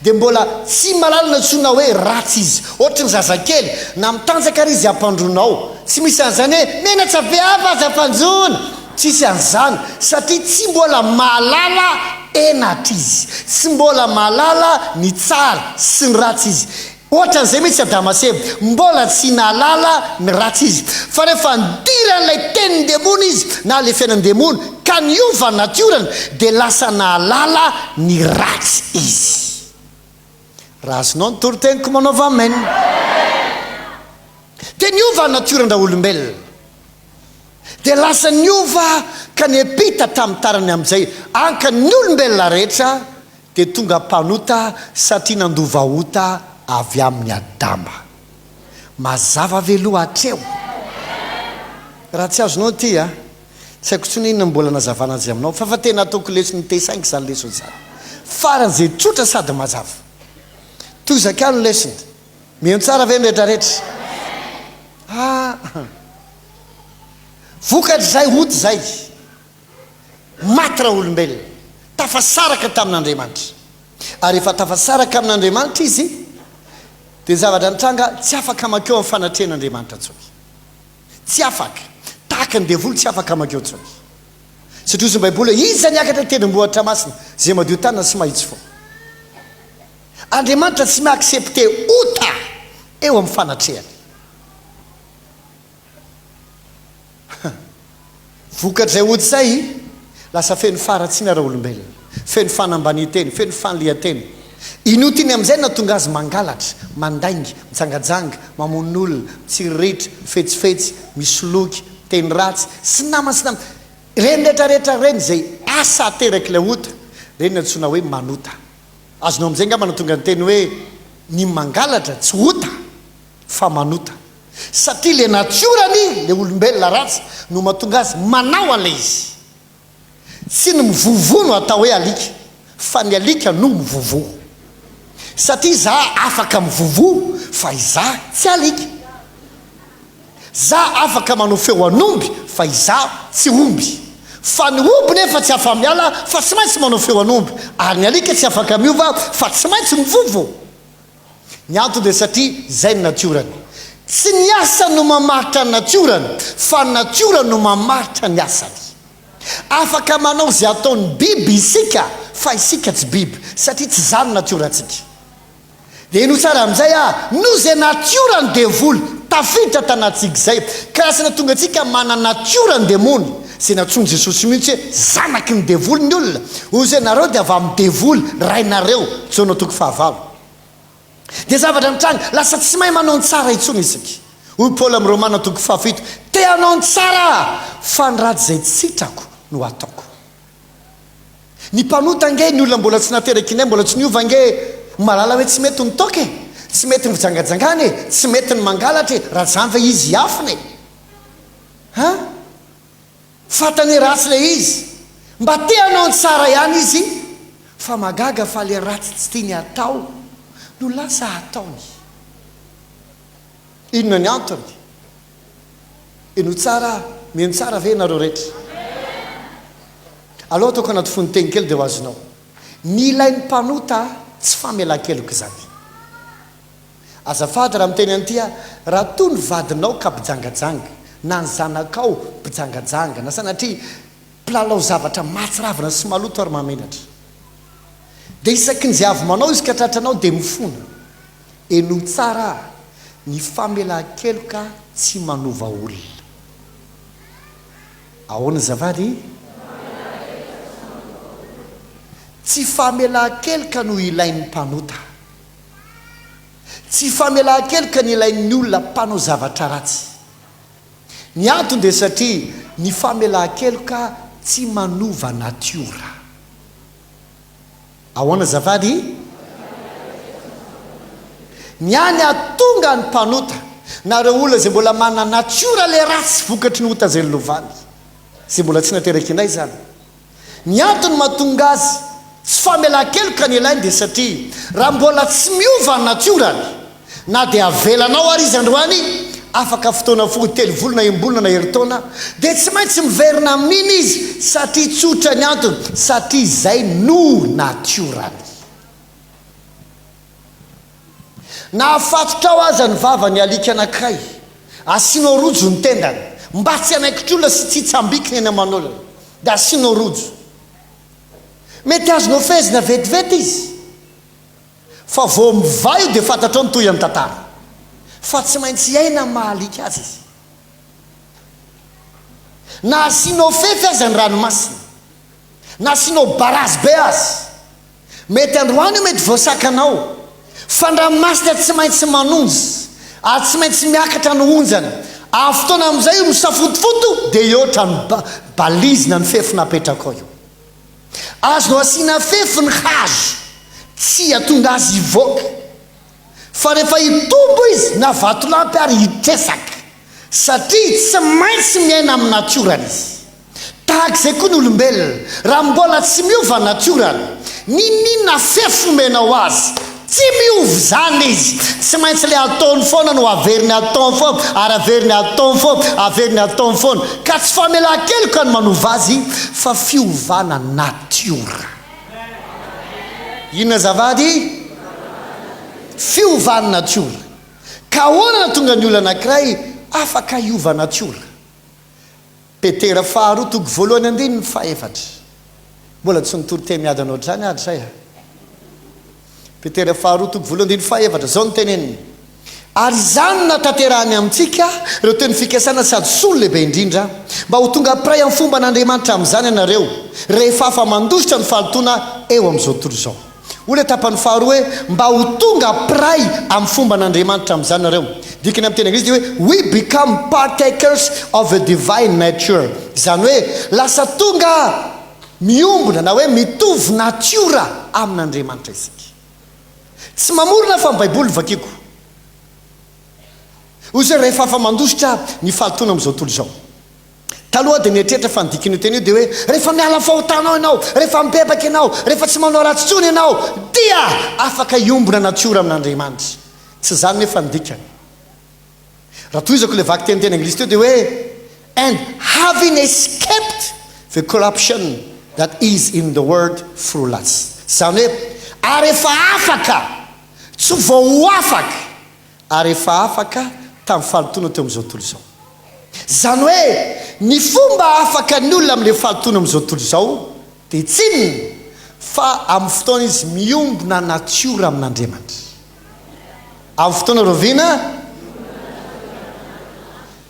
dia mbola tsy malalana tsoina hoe ratsy izy ohatra ny zazakely na mitanjaka ary izy ampandronao tsy misy an'izany hoe menatra be ava aza ampanjona tsisy an'izany satria tsy mbola mahalala enatra izy tsy mbola mahalala ny tsara sy ny ratsy izy ohatra n'izay mihitsy adamase mbola tsy nahalala ny ratsy izy fa rehefa ndiran'ilay tenin'ny demona izy na le fiainan'ny demona ka niova natiorany dia lasa nahalala ny ratsy izy raha azonao ny toroteniko manaova amen dia niova natiorandra olombelona dia lasa niova ka niepita tamin'ny tarany amin'izay anka ny olombelona rehetra dia tonga mpanota satria nandovaota avy amin'ny adama mazava veloha hatreo raha tsy azonao ty a tsy haiko tsony inona mbola nazavana azy aminao fa tena ataoko lesony tesaingy zany lesony zany faran'izay tsotra sady mazava tozaka no lesony miheno tsara ve nrehetrarehetra vokatra zay oty zay maty raha olombelona tafasaraka tamin'Andriamanitra ary efa tafasaraka amin'Andriamanitra izy dia zavatra nitranga tsy afaka makeo amin'ny fanatrehan'Andriamanitra tsony tsy afaka tahaka ny devoly tsy afaka makeo tsony satria ozy ny baiboly hoe izy niakatra tendrombohitra masina zay madio tanina sy mahitsy fo Andriamanitra tsy mi-accepte ota eo amin'ny fanatrehany vokatra zay oty zay lasa feno faratsiana raha olombelona feno fanambaniateny feno fanliateny inoty iny amin'izay natonga azy mangalatra mandaingy mitsangajanga mamon'olona mitsirirehetra fetsifetsy misoloky teny ratsy sy namany sy namany reny rehetrarehetra reny zay asa ateraky ilay ota reny nantsona hoe manota azonao amin'izay nga manatonga ny teny hoe ny mangalatra tsy ota fa manota satria le natiorany le olombelona ratsy no mahatonga azy manao an'lay izy tsy ny mivovo no atao hoe alika fa ny alika no mivovo satria za afaka mivovo fa iza tsy alika za afaka manao feo anomby fa iza tsy omby fa ny omby nefa tsy afa miala fa tsy maintsy manao feo anomby ary ny alika tsy afaka miova fa tsy maintsy mivovo ny antony dia satria zay ny natiorany tsy ny asa no mamaritra ny natiorany fa ny natiorany no mamaritra ny asany afaka manao zay ataon'ny biby isika fa isika tsy biby satria tsy zany natiorantsika dia ino tsara amin'izay no zay natiorany devoly tafiditra tanatsika zay ka asana tonga atsika mana natiorany demony zay natsony Jesosy mihitsy hoe zanaky ny devoly ny olona hoy zay nareo dia avy amin'ny devoly rainareo jaona toko 5 dia zavatra mitranga lasa tsy mahay manao ny tsara itsony isika hoy Paoly amin'ny Romana toko 7 te hanao ny tsara fa ny ratsy zay tsitrako no ataoko ny mpanota nge ny olona mbola tsy nateraky inay mbola tsy niova nge malala hoe tsy mety ny toke tsy mety ny fijangajangany tsy mety ny mangalatra raha zany fa izy afiny fatany ratsy le izy mba te hanao ny tsara ihany izy fa magaga fa le ratsy tsy tiany atao no lasa ataony inona ny antony ino tsara mino tsara ve nareo rehetra aloha ataoko anaty fony teny kely dia ho azonao ny ilain'ny mpanota tsy famelan-keloko zany azafady raha miteny an'itya raha toy ny vadinao ka mpijangajanga na ny zanakao mpijangajanga na sanatria mpilalao zavatra matsiravina sy maloto ary mamenatra dia isaky ny zay avy manao izy ka tratranao dia mifona eno tsara ny famelan-keloka tsy manova olona ahoana zavady tsy famelan-keloka no ilain'ny mpanota tsy famelan-keloka ny ilain'ny olona mpanao zavatra ratsy ny antony dia satria ny famelan-keloka tsy manova natiora ahoana zavady ny any atonga ny mpanota nareo olona zay mbola manana natiora le ratsy vokatry ny ota zay lovany zay mbola tsy nateraky inay zany ny antony mahatonga azy tsy famela-keloka ny ilainy dia satria raha mbola tsy miova ny natiorany na dia avelanao ary izy androany afaka fotoana foy 3 volana imbolona na heritaona dia tsy maintsy miverina amin'iny izy satria tsotra ny antony satria izay no natiorany. na afatotra ao aza ny vava ny alika anankiray asianao rojo ny tendany mba tsy anaikitr'olona sy tsy tsambikiny eny aman'olona dia asianao rojo mety azonao fezina vetivety izy fa vo mivay io dia fantatrao nytoy amin'ny tantara fa tsy maintsy iaina mahalika azy izy. na asianao fefy aza ny ranomasina na asianao barazy be azy mety androany io mety voasakanao fa ndranomasina tsy maintsy manonjy ary tsy maintsy miakatra ny onjany amin'ny fotoana amin'izay io misafotofoto dia ioatra ny balizina ny fefy napetraka ao io. azonao asiana fefy ny hazo tsy atonga azy ivoaka fa rehefa hitombo izy na vatolampy ary hitresaka satria tsy maintsy miaina amin'ny natiorany izy. tahak'izay koa ny olombelona raha mbola tsy miova natiorany ninina fefy omenao azy tsy miovy zany izy tsy maintsy le ataony foana no averiny ataony foana ary averiny ataony foana averiny ataony foana ka tsy famela-keloka ny manova azy fa fiovana natiora. inona zavady? fiovana natiora. ka ahoana na tonga ny olona anankiray afaka iova natiora. Petera faharoa toko voalohany andiny 4 mbola tsy nitory te miady anao zany ady zay. Petera faharoa toko voalohany andiny 4 zao ny teneniny ary zany natanterahany amintsika ireo teny fikasana sady solo lehibe indrindra mba ho tonga piray amin'ny fomba n'Andriamanitra amin'izany ianareo rehefa afa mandositra ny fahalotoana eo amin'izao tontolo izao. Ola tapany faharoa hoe mba ho tonga piray amin'ny fomba n'Andriamanitra amin'izany ianareo. Dikany amin'ny teny anglisy dia hoe we become partakers of a divine nature. Izany hoe lasa tonga miombona na hoe mitovy natiora amin'Andriamanitra isika. Tsy mamorona fa ny baiboly vakiko ozy hoe rehefa afa mandositra ny fahalotoana amin'izao tontolo izao. Taloha dia nieritreritra fa nydikiny teny io dia hoe rehefa miala fahotanao ianao rehefa mibebaka ianao rehefa tsy manao ratsintsony ianao dia afaka iombona natiora amin'Andriamanitra. Tsy zany nefa nydikany. Raha toizako le vaky teny anglisy teo dia hoe and having escaped the corruption that is in the word through lust. Zany hoe ary efa afaka tsy vao ho afaka ary efa afaka tamin'ny fahalotoana teo amin'izao tontolo izao. Zany hoe ny fomba afaka ny olona amin'ilay fahalotoana amin'izao tontolo izao dia tsinona fa amin'ny fotoana izy miombona natiora amin'Andriamanitra. Amin'ny fotoana roviana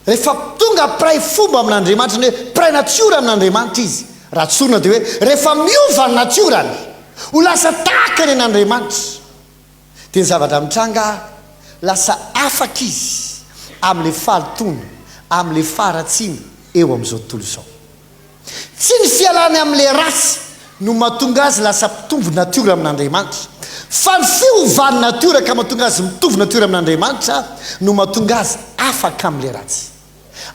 rehefa tonga piray fomba amin'Andriamanitra ny hoe piray natiora amin'Andriamanitra izy raha tsorina dia hoe rehefa miova ny natiorany ho lasa tahaka ny an'Andriamanitra dia ny zavatra mitranga lasa afaka izy amin'ilay fahalotoana amin'ilay faharatsiana eo amin'izao tontolo izao. Tsy ny fialany amin'ilay ratsy no mahatonga azy lasa mitovy natiora amin'Andriamanitra fa ny fiovany natiora ka mahatonga azy mitovy natiora amin'Andriamanitra no mahatonga azy afaka amin'ilay ratsy.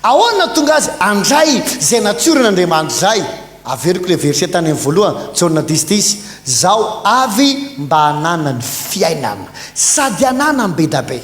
Ahoana natonga azy andray zay natiora n'Andriamanitra zay? Averiko le verset tany amin'ny voalohany Jaona 10:10 zao avy mba hanana ny fiainana sady hanana ny be da be.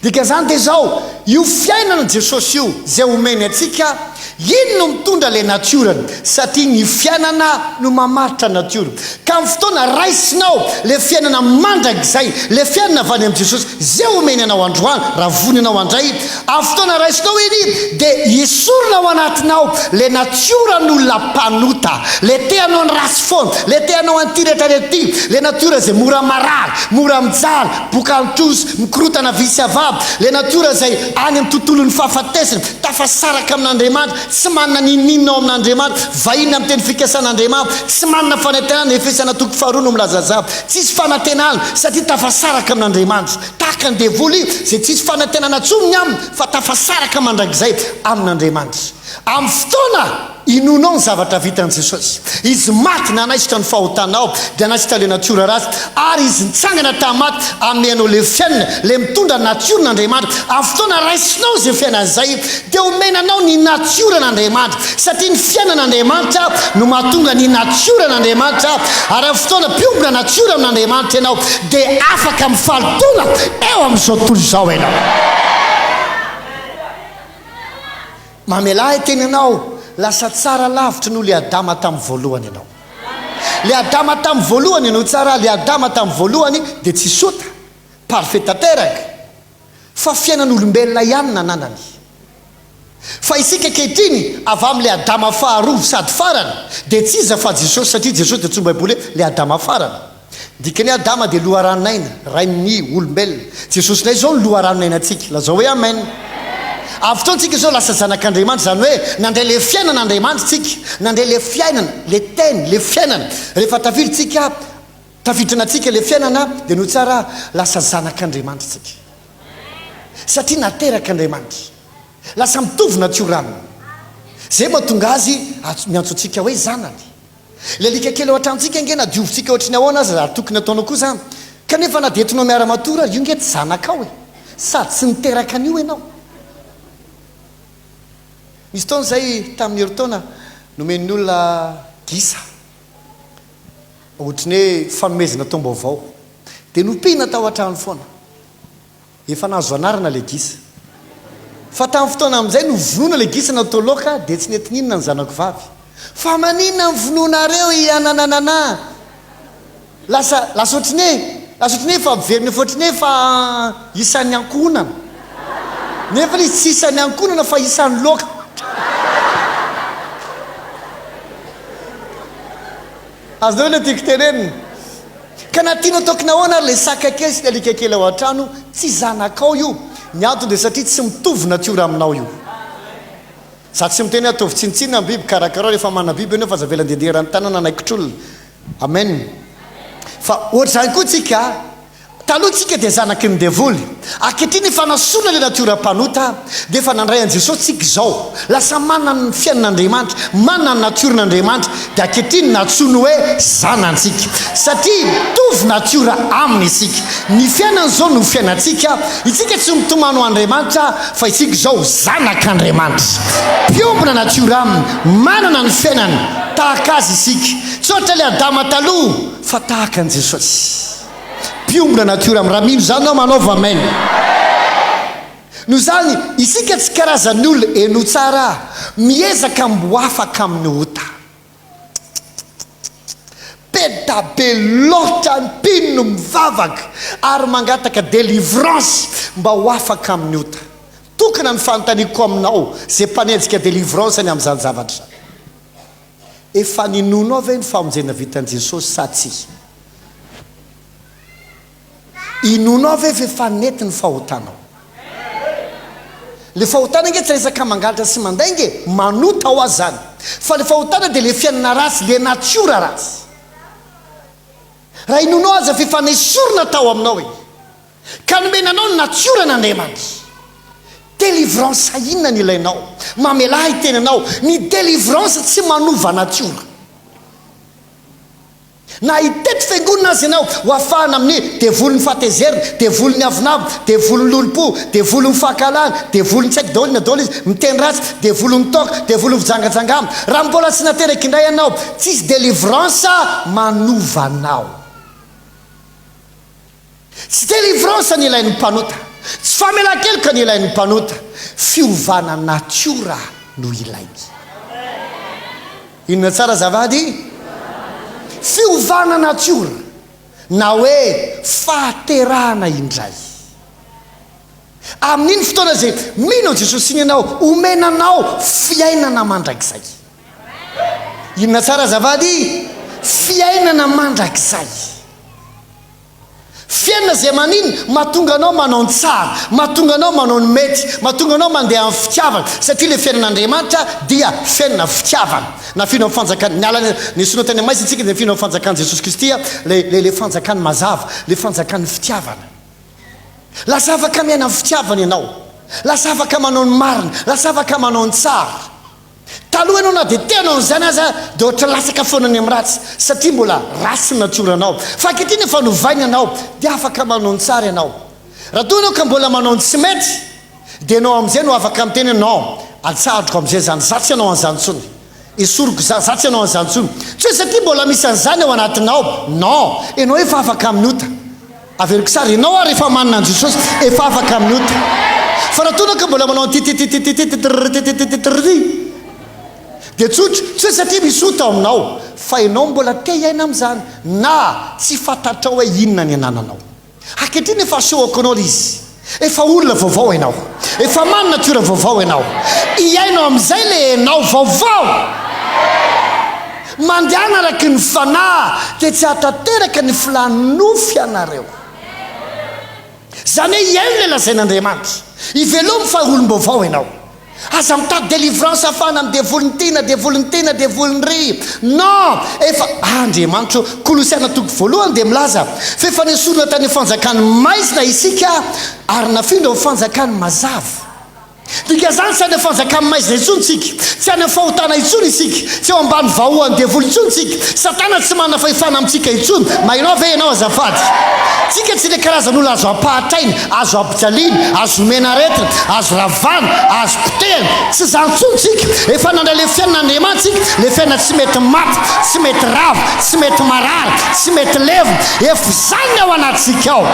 Dika zany dia zao io fiainana Jesosy io zay omeny atsika ino no mitondra le natiorany satria ny fiainana no mamaritra natiora. Ka amin'ny fotoana raisinao le fiainana mandrakizay le fiainana avy any amin'ny Jesosy zay omeny anao androany raha vony anao andray amin'ny fotoana raisinao iny dia hisorona ao anatinao le natiora n'olona mpanota le teanao ny rasy foana le teanao antiretrarety le natiora zay mora marary mora mijaly bokantrosy mikorotana visy avavy le natiora zay any amin'ny tontolon'ny fahafatesana tafasaraka amin'Andriamanitra tsy manana nininao amin'Andriamanitra vahina amin'ny teny fikasan'Andriamanitra tsy manana fanantenana efesana toko faharoa no milazazava tsisy fanantenana satria tafasaraka amin'Andriamanitra tahaka ny devoly zay tsisy fanantenana tsony aminy fa tafasaraka mandrakizay amin'Andriamanitra. amin'ny fotoana inonao ny zavatra vitan' Jesosy. Izy maty nanaisitra ny fahotanao dia nanaisitra le natiora ratsy ary izy nitsangana tamaty amenao le fiainana le mitondra natiora n'Andriamanitra. Amin'ny fotoana raisinao izay fiainan'izay dia omenanao ny natiora n'Andriamanitra satria ny fiainan'Andriamanitra no mahatonga ny natiora n'Andriamanitra ary amin'ny fotoana piombona natiora amin'Andriamanitra ianao dia afaka mifalitona eo amin'izao tontolo izao ianao. Mamelahy tenanao lasa tsara lavitra noho le Adama tamin'ny voalohany ianao. Le Adama tamin'ny voalohany ianao tsara, le Adama tamin'ny voalohany dia tsy sota parfait tanteraka fa fiainan'olombelona ihany nananany. Fa isika kehitriny avy amin'le Adama faharoa sady farany dia tsy iza fa Jesosy satria Jesosy dia tsomba baiboly le Adama farany. Dikany Adama dia loharaninaina rain'ny olombelona. Jesosy nay zao ny loharaninaina antsika. Lazao hoe amen. Avy fotoantsika zao lasa zanak'Andriamanitra zany hoe nandray le fiainan'Andriamanitra tsika, nandray le fiainana, le teny, le fiainana. Rehefa tafiditsika, tafiditranantsika le fiainana dia no tsara lasa zanak'Andriamanitra tsika. Satria nateraka Andriamanitra. Lasa mitovy natiora aminy. Zay mahatonga azy miantso antsika hoe zanany. Le alika kely ao an-tranontsika nge na diovitsika ohatrany ahoana azy ary tokony ataonao koa zany. Kanefa na dientinao miara-matora io nge tsy zanakao e. Sady tsy niteraka an'io ianao. Misy taona zay tamin'ny heritaona nomen'ny olona gisa ohatrany hoe fanomezana taom-baovao dia nompiana tao an-trano foana efa nahazo anarana le gisa fa tamin'ny fotoana amin'izay no vonoana le gisa natao loaka dia tsy netininona ny zanako vavy fa maninona ny vonoanareo ianananana lasa ohatrany hoe fa miverina efa ohatrany hoe fa isan'ny ankonana nefa izy tsy isan'ny ankonana fa isan'ny loaka. Azonao le tiako tenenina ka na tianao tokony ahoana ary le saka kely sy le alika kely ao an-trano tsy zanakao io. Ny antony dia satria tsy mitovy natiora aminao io. Za tsy miteny ataovy tsinitsinina ny biby karakarao rehefa mana biby ianao fa zavela ndehandeha rany tanana anaikitr'olona. Amen. Fa ohatra zany koa tsika taloha tsika dia zanaky ny devoly. Ankehitriny efa nasorona le natiora mpanota dia efa nandray an' Jesosy tsika izao lasa manana ny fiainan'Andriamanitra, manana ny natiorn'Andriamanitra dia ankehitriny natsoiny hoe zanantsika satria mitovy natiora aminy isika. Ny fiainana izao no fiainantsika. Isika tsy mitomano Andriamanitra fa isika izao zanak'Andriamanitra. Piombona natiora aminy, manana ny fiainana tahaka azy isika. Tsy ohatra le Adama taloha fa tahaka an' Jesosy. Piombona natiora amin'ny raha mino zany nao manaova amen. No zany isika tsy karazan'olona eno tsara miezaka mbo afaka amin'ny ota. Peda be loatra ny mpino mivavaka ary mangataka délivrance mba ho afaka amin'ny ota. Tokana ny fanontaniako aminao zay mpanenjika délivrance any amin'izany zavatra. Efa ninonao ve ny famonjena vitan'i Jesosy sa tsy? Inonao ve efa nety ny fahotanao? Le fahotana nge tsy resaka mangalatra sy manday nge manota ao azy zany. Fa le fahotana dia le fiainana ratsy, le natiora ratsy. Raha inonao aza efa nesorina tao aminao e ka nomenanao ny natiora n'Andriamanitra. Délivrance inona ny ilainao? Mamelahy tenanao ny délivrance tsy manova natiora. Na hitety fiangonana azy ianao ho afahana amin'ny devolon'ny fahatezerina, devolon'ny avinavo, devolon'ny lolopo, devolon'ny fahakalana, devolon'ny tsy haiko daholo na daholo izy miteny ratsy, devolon'ny toka, devolon'ny fijangajangama. Raha mbola tsy nateraka indray ianao, tsisy délivrance manova anao. Tsy délivrance ny ilain'ny mpanota, tsy famelan-keloka ny ilain'ny mpanota, fiovana natiora no ilainy. Inona tsara zavady? Fiovana natiora na hoe fahaterahana indray. Amin'iny fotoana zay mino Jesosy iny ianao omenanao fiainana mandrakizay. Inona tsara zavady? Fiainana mandrakizay. Fiainana zay manino mahatonga anao manao ny tsara, mahatonga anao manao ny mety, mahatonga anao mandeha amin'ny fitiavana satria le fiainan'Andriamanitra dia fiainana fitiavana. Na fino amin'ny fanjakany nialana ny sono teny maisy itsika dia fino amin'ny fanjakany Jesosy Kristy le fanjakany mazava, le fanjakany fitiavana. Lasa afaka miaina amin'ny fitiavana ianao, lasa afaka manao ny marina, lasa afaka manao ny tsara. taloha ianao na dia teanao an'izany aza dia ohatra lasaka foanany amin'ny ratsy satria mbola rasy ny natsoranao fa ankehitriny efa novaina anao dia afaka manao ny tsara ianao raha toa ianao ka mbola manao ny tsy mety dia ianao amin'izay no afaka amin'ny teny non atsarotroko amin'izay zany zatsy ianao an'izany tsony esoroko zatsy ianao an'izany tsony tsy hoe satria mbola misy an'izany ao anatinao non ianao efa afaka amin'ny ota averiko sara ianao ary efa manana an Jesosy efa afaka amin'ny ota fa raha toa ianao ka mbola manao dia tsotra tsy hoe satria misy ota ao aminao fa ianao mbola te hiaina amin'izany na tsy fantatrao hoe inona ny anananao ankehitriny efa sehoako anao izy efa olona vaovao ianao efa manana natiora vaovao ianao hiainao amin'izay le ianao vaovao mandehana araky ny fanahy dia tsy hatateraka ny filanofy anareo zany hoe hiaino le lazain'Andriamanitra ivelomy fa olom-baovao ianao aza mitady délivrance afana amin'ny devolony ry non efa Andriamanitra Kolosiana toko voalohany dia milaza fa efa nesorina tany fanjakany maizina isika ary nafindra ho fanjakany mazava dika zany tsy any fanjakany maizina intsony tsika tsy any fahotana intsony isika tsy eo ambany vahoany devoly intsony tsika satana tsy manana fahefana amintsika intsony mainao ve ianao azafady tsika tsy le karazan'olo azo ampahatrainy azo ampijaliana azo mena aretina azo ravana azo potehana tsy zany intsony tsika efa nandra le fiainan'Andriamanitra tsika le fiaina tsy mety maty tsy mety rava tsy mety marary tsy mety levona efa zany ao anatsika ao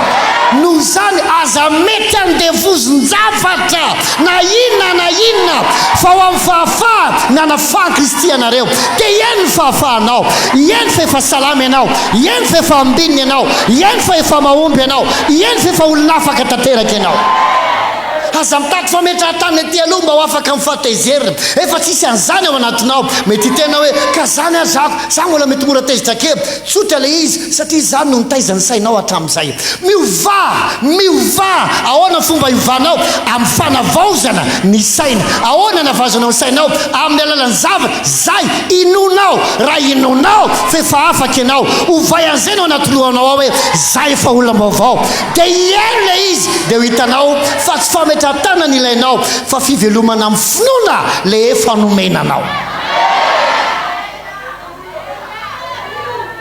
noho zany aza mety andevozon-javatra na inona fa ho amin'ny fahafaha nanafaha Kristy anareo dia iany ny fahafahanao iany fa efa salama ianao iany fa efa ambinina ianao iany fa efa mahomby ianao iany fa efa olona afaka tanteraka ianao aza mitady fametrahatany aty aloha mba ho afaka mifahatezerina efa tsisy an'izany ao anatinao mety tena hoe ka zany azako za mbola mety mora tezitra kely tsotra le izy satria zany no nitaizany sainao hatramin'izay miova ahoana fomba iovanao amin'ny fanavaozana ny saina ahoana navazanao ny sainao amin'ny alalan'ny zavatra zay inonao raha inonao fa efa afaka ianao ovay an'izay no anaty lohanao ao hoe zay efa olona vaovao dia iany le izy dia ho hitanao fa tsy fametrahatana ilainao fa fivelomana amin'ny finoana le efa nomenanao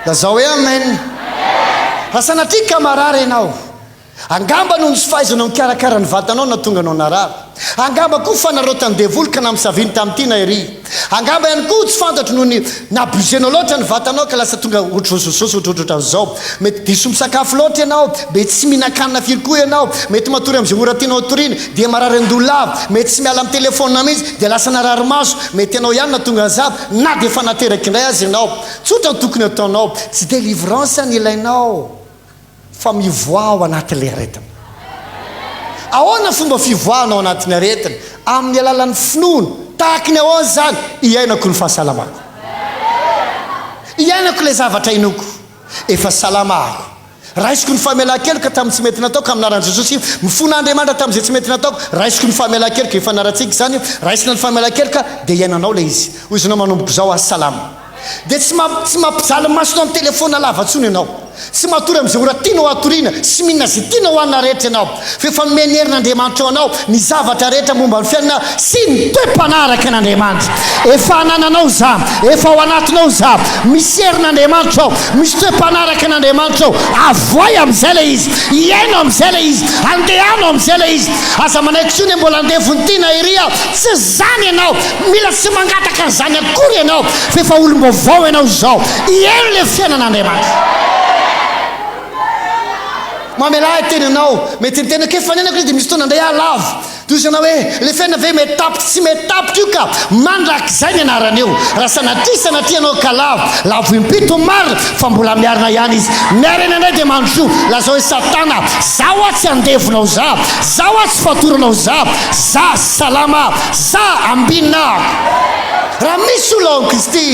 da zao hoe amen asanatriky kamarary ianao angamba noho ny sy fahaizanao mikarakara ny vatanao na tonga anao narary angamba koa fanarotany devoly ka namisaviny tamin'ity na ery angamba ihany koa tsy fantatro noho ny nabuzenao loatra ny vatanao ka lasa tonga otrosososy otrotran'izao mety diso misakafo loatra ianao mety tsy mihinan-kanina firy koa ianao mety matory amin'izay ora tianao torina dia marary an-doha lava mety tsy miala amin'ny telefonina mihitsy dia lasa narary maso mety ianao ihany na tonga an'izava na dia efa nateraky indray azy ianao tsotra ny tokony ataonao tsy délivrance ny ilainao fa mivoa ao anatin'le aretina ahoana fomba fivoahanao anatin'ny aretina amin'ny alalan'ny finoana tahaka ny ahoana zany iainako ny fahasalamako iainako le zavatra inoko efa salamako raisiko ny famelan-keloka tamin'ny tsy mety nataoko amin'ny naran'i Jesosy mifona Andriamanitra tamin'izay tsy mety nataoko raisiko ny famelan-keloka efa naratsika zany raisina ny famelan-keloka dia iainanao le izy hoy izy anao manomboko zao azy salama dia tsy mampijaly masonao amin'ny telefona lavatsony ianao tsy matory amin'izay ora tianao atoriana sy mihinana zay tianao hoanina rehetra ianao fa efa menerin'Andriamanitra anao ny zavatra rehetra momba ny fiainana sy ny toe-panaraka an'Andriamanitra efa anananao za efa ao anatinao za misy herin'Andriamanitra ao misy toe-panaraka an'Andriamanitra ao avoay amin'izay le izy iaino amin'izay le izy andehano amin'izay le izy aza manaiky so ny mbola andevony ty na iria tsy zany ianao mila tsy mangataka an'izany akory ianao fa efa olom-baovao ianao zao iaino le fiainan'Andriamanitra mamelahy tenanao mety nitena ke fanenako izy dia misy tona andray alavo toizanao hoe le fiaina ve metapitra tsy metapitra io ka mandrak'izay ny anarany eo raha sanatria anao ka lavo impito marina fa mbola miarina ihany izy miarina indray dia mandro lazao hoe satana zaho a tsy andevonao za zaho a tsy fatoranao za salama za ambinako raha misy olona ao amin'i Kristy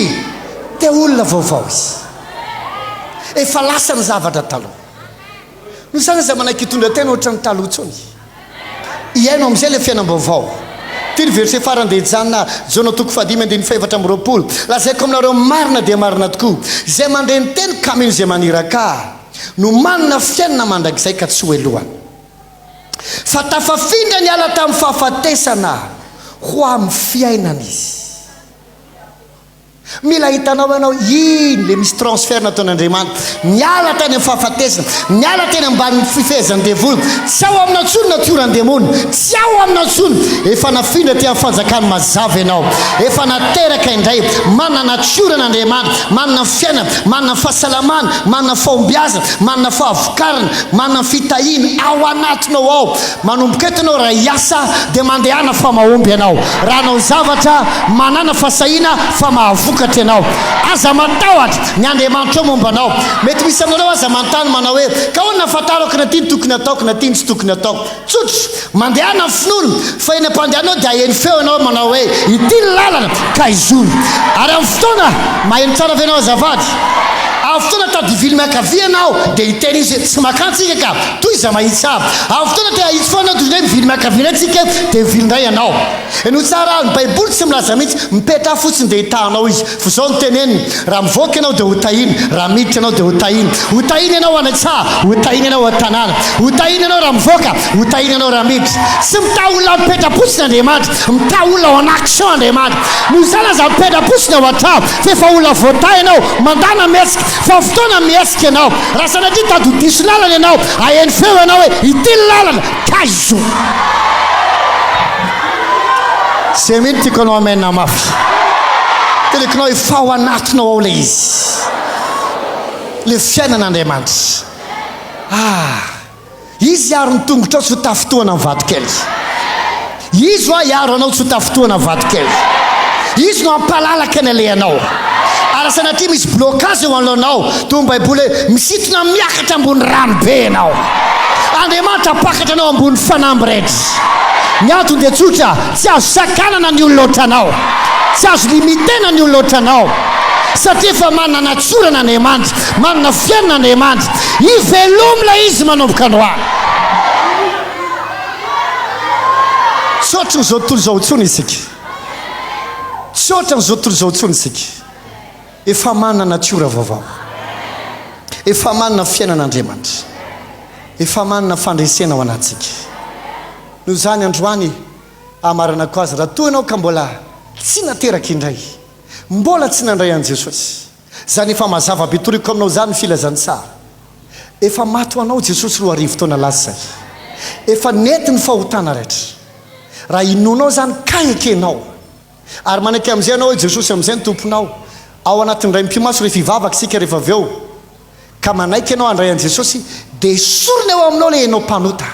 dia olona vaovao izy efa lasa ny zavatra taloha no sana za manaiky hitondra tena ohatra ny taloha tsony iainao amin'izay le fiainam-baovao ty ny verset farany dia hijanona Jona toko 5:24 lazaiko aminareo marina dia marina tokoa izay mandray ny teny kamino izay maniraka no manana fiainana mandrakizay ka tsy hoelohany fa tafafindra ny ala tamin'ny fahafatesana ho amin'ny fiainana izy mila hitanao ianao iny le misy transfert nataon'Andriamanitra miala tany amin'ny fahafatesana miala teny ambany fifezan'ny devolo tsy ao amina ntsony natioran-demony tsy ao amina ntsony efa nafindra ty amin'ny fanjakany mazava ianao efa nateraka indray manana natioran'Andriamanitra manana fiainana manana fahasalamana manana fahombiazana manana fahavokarana manana fitahina ao anatinao ao manomboka eto ianao raha hiasa dia mandehana fa mahomby ianao raha anao zavatra manana fasahina fa mahavokatra ianao aza matahotra ny Andriamanitra mombanao mety misy aminareo aza manontany manao hoe ka hoana nahafantarako na tiany tokony ataoko na tiany tsy tokony ataoko tsotro mandehana amin'ny finono fa eny ampandehanao dia aheny feo ianao manao hoe ity ny lalana ka izony ary amin'ny fotoana maheno tsara avy ianao azavady amin'ny fotoana tadivily miankavia ianao dia hiteny izy tsy makantsika ka toy iza mahitsy aby amin'ny fotoana dia izy foana dozay mivily miankavia antsika dia vilindray ianao eno tsara ny baiboly tsy milaza mihitsy mipetra fotsiny dia hitahanao izy fa zao ny teneniny raha mivoaka ianao dia hotahiny raha miditra ianao dia hotahiny ianao anatsaha hotahiny ianao an-tanàna hotahiny ianao raha mivoaka hotahiny ianao raha miditra sy mitaha olona mipetra-potsiny Andriamanitra mitaha olona ao anaction Andriamanitra no zany aza mipetra-potsiny ao an-trano fa efa olona voataha ianao mandana miesika fa fotoana miesika ianao raha sanatria tady diso lalana ianao aheny feo ianao hoe ity ny lalana ka izo zay mihitsy tiako anao amena mafy telekonao efa ao anatinao ao le izy le fiainan'Andriamanitra izy iaro ny tongotra ao tsy ho tafitohana amin'ny vatokely izy hoa iaro anao tsy ho tafitohana amin'ny vatokely izy no ampalalaka ny alehanao ary sanatria misy blocage eo alohanao toy ny baiboly hoe misitona miakatra ambony ranobe ianao Andriamanitra apakatra anao ambony fanamby rehetra ny antony dia tsotra tsy azo sakanana ny olona ohatranao tsy azo limitena ny olona ohatranao satria efa manana natsorana Andriamanitra manana fiainana Andriamanitra ivelomila izy manomboka androany tsotra n'izao tontolo izao intsony isika tsotra n'izao tontolo izao intsony isika efa manana natiora vaovao efa manana fiainan'Andriamanitra efa manana fandresena ao anatsika no zany androany amarana ko azy raha toa ianao ka mbola tsy nateraka indray mbola tsy nandray an' Jesosy zany efa mazava bitoriko aminao zany filazany tsara efa maty ho anao Jesosy roa arivo taona lasa zay efa nety ny fahotana rehetra raha inonao zany ka ekenao ary manaiky amin'izay anao hoe Jesosy amin'izay ny tomponao ao anatin'ny ray mpimaso rehefa hivavaka isika rehefa avy eo ka manaiky ianao andray an' Jesosy dia sorona eo aminao le ianao mpanota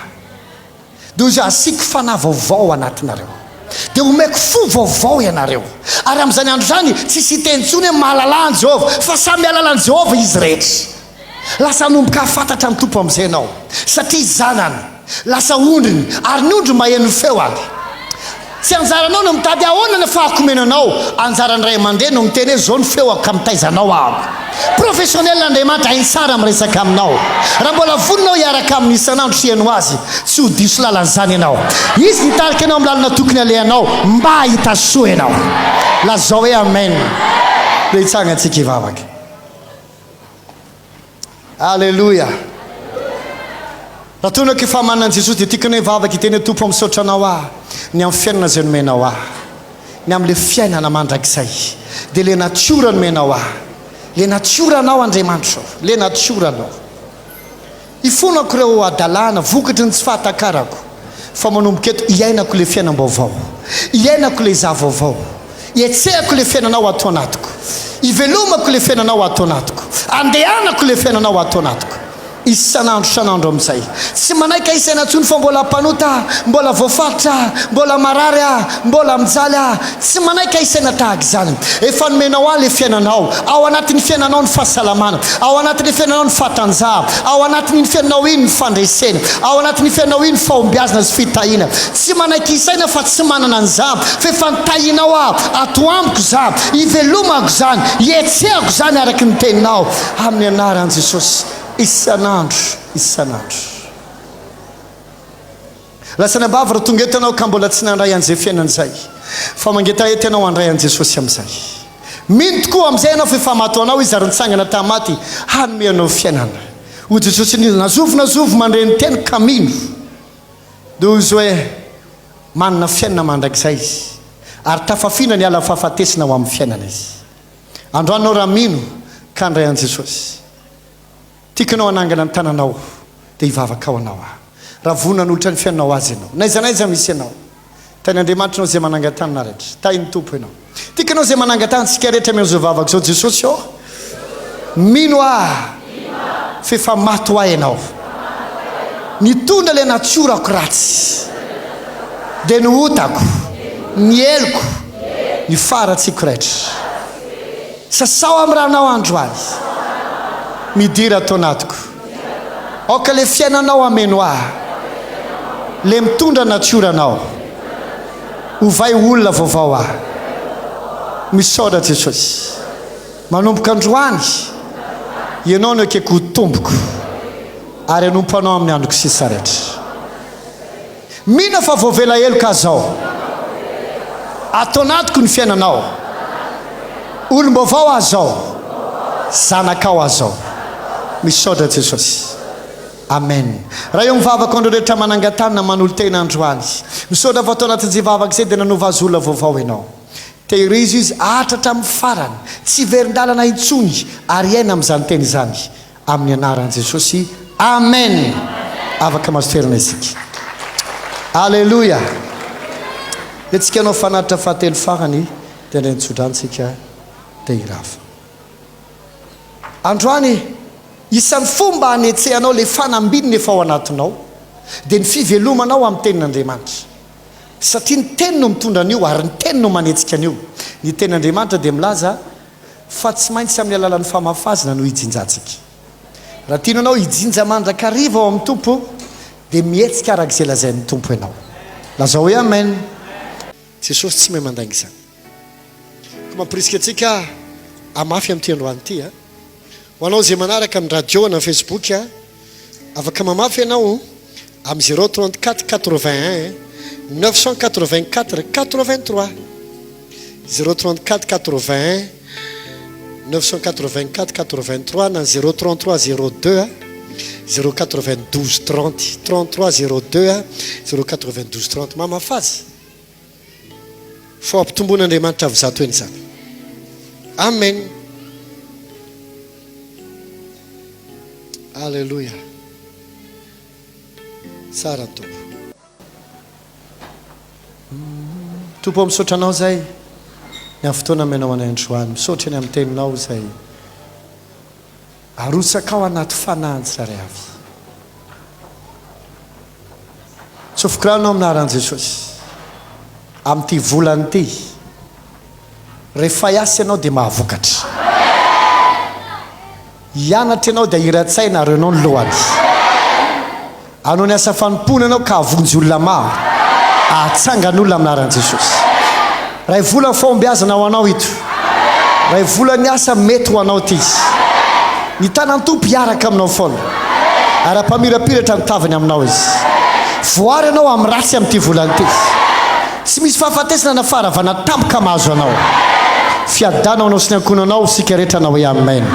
dia izy asiako fanahy vaovao anatinareo dia omeko fo vaovao ianareo ary amin'izany andro zany tsy sitentsony hoe mahalalàny Jehovah fa samy alalàny Jehovah izy rehetra lasa nomboka hafantatra amin'ny tompo amin'izay ianao satria zanany lasa ondriny ary ny ondry maheno feo any tsy anjaranao no mitady ahoana ny fahakomenanao anjarany ray aman-dreny no miteny hoe zao ny feo ka mitaizanao aby professionnel n'Andriamanitra hainy tsara miresaka aminao raha mbola voninao hiaraka amin'ny isanandro siano azy tsy ho diso lalan'izany ianao izy nitarika ianao amin'ny lalana tokony alehanao mba hita soa ianao lazao hoe amen le hitsagna antsika hivavaka alleluia raha tonaka efa manana an' Jesosy dia tiakany hoe vavaka hiteny hoe tompo amisaotranao ah ny amin'ny fiainana zay nomenao ah ny amin'le fiainana mandrakizay dia le natiora nomenao ah le natioranao Andriamanitra le natioranao ifonako ireo adalàna vokatry ny tsy fahatakarako fa manomboka eto iainako le fiainam-baovao iainako le zavaovao ietsehako le fiainanao ato anatiko ivelomako le fiainanao ato anatiko andehanako le fiainanao ato anatiko isanandro amin'izay tsy manaiky isaina ntsony fa mbola mpanota mbola voafaritra mbola marary mbola mijaly tsy manaiky isaina tahaka izany efa nomenao le fiainanao ao anatin'ny fiainanao ny fahasalamana ao anatin'ny fiainanao ny fahatanjaha ao anatin'ny fiainanao iny ny fandresena ao anatin'ny fiainanao iny ny fahombiazana sy fitahina tsy manaiky isaina fa tsy manana an'izany fa efa nitahinao ato amiko zany ivelomako zany ietsehako zany araky ny teninao amin'ny anaran'i Jesosy isanandro lasany ambavy raha tonga eto ianao ka mbola tsy nandray an'izay fiainan'izay fa mangeta eto ianao andray an' Jesosy amin'izay mino tokoa amin'izay ianao fa efa mato anao izy ary nitsangana tamaty hanome anao fiainana ho Jesosy ny nazovo mandre ny teny ka mino dia izy hoe manana fiainana mandrakizay izy ary tafafina ny ala fahafatesina ho amin'ny fiainana izy androanao raha mino ka andray an' jesosy tiakanao anangana ny tananao dia hivavaka ao anao raha vonan'olotra ny fiainanao azy ianao naizanaiza misy ianao tany andriamanitranao zay manangan-tanina rehetra tainy tompo ianao tiakanao zay manangan-tany tsika rehetra amin'izao vavaka zao jesosy ao mino fefa maty ho ahy ianao nitondra ilay natsorako ratsy dia ny otako ny eloko ny faratsiko rehetra sasao amin'ny rahanao androany midira atao anatiko aoka le fiainanao ameno ahy le mitondra natsoranao hovay olona vaovao ahy misaotra jesosy manomboka androany ianao no ekeko ho tomboko ary anompanao amin'ny androko sisa rehetra mino fa voavela eloka zao atao anatiko ny fiainanao olombavao azao zanakao azao misaotra jesosy amen raha eo mivavaka andreo rehetra manangan-tanina manolo tena androany misaotra fa atao anatin'izay vavaka izay dia nanova azy olona vaovao ianao tehirizy izy atratra amin'ny farany tsy verin-dalana intsony ary aina amin'izany teny izany amin'ny anaran'i jesosy amen afaka masotoerana isika alleluia etsika anao fanatitra fahatelo farany dia indray nitsodransika dia irafa androany isan'ny fomba hanetsehanao le fanambinina efa ao anatinao dia ny fivelomanao amin'ny tenin'andriamanitra satria ny teny no mitondra an'io ary ny teny no manetsika an'io ny tenin'andriamanitra dia milaza fa tsy maintsy amin'ny alalan'ny famafazana no hijinjantsika raha tiana anao hijinja mandrakariva ao amin'ny tompo dia mihetsika arak'izay lazain'ny tompo ianao lazao hoe amen jesosy tsy mahay mandainga izany ka mampirisika antsika amafy amin'ity androany ity ho anao zay manaraka amin'ny radio na facebook afaka mamafy ianao amin'ny 034 81 984 83 034 81 984 83 na 033 02 092 30 33 02 092 30 mamafazy fo ampitomboan'andriamanitra avy zato eny izany amen alleluia tsara ny tompo tompo misaotra anao zay ny amin'ny fotoana menao anay androany misaotra eny amin'ny teninao zay arotsakao anaty fanahy tsiraray avy tsofokoranao aminaran'i jesosy amin'ity volany ity rehefa hiasy ianao dia mahavokatra hianatra ianao dia hiratsaina ary ianao ny lohany anao ny asa fanompona ianao ka havonjy olona maro atsangan'olona aminaran'i jesosy raha volany fombiazana ho anao ito raha volany asa mety ho anao ity ny tanany tompo hiaraka aminao foana ara-pamirapiratra mitavany aminao izy voary ianao amin'ny ratsy amin'ity volany ity tsy misy fahafatesana na faharavana tampoka mahazo anao fiadanao anao sy ny ankonanao sika rehetra anao hoe amen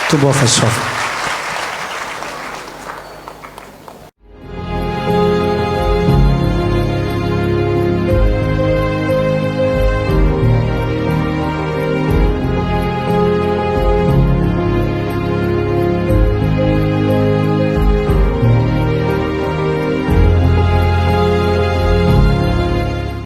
tombo afasoava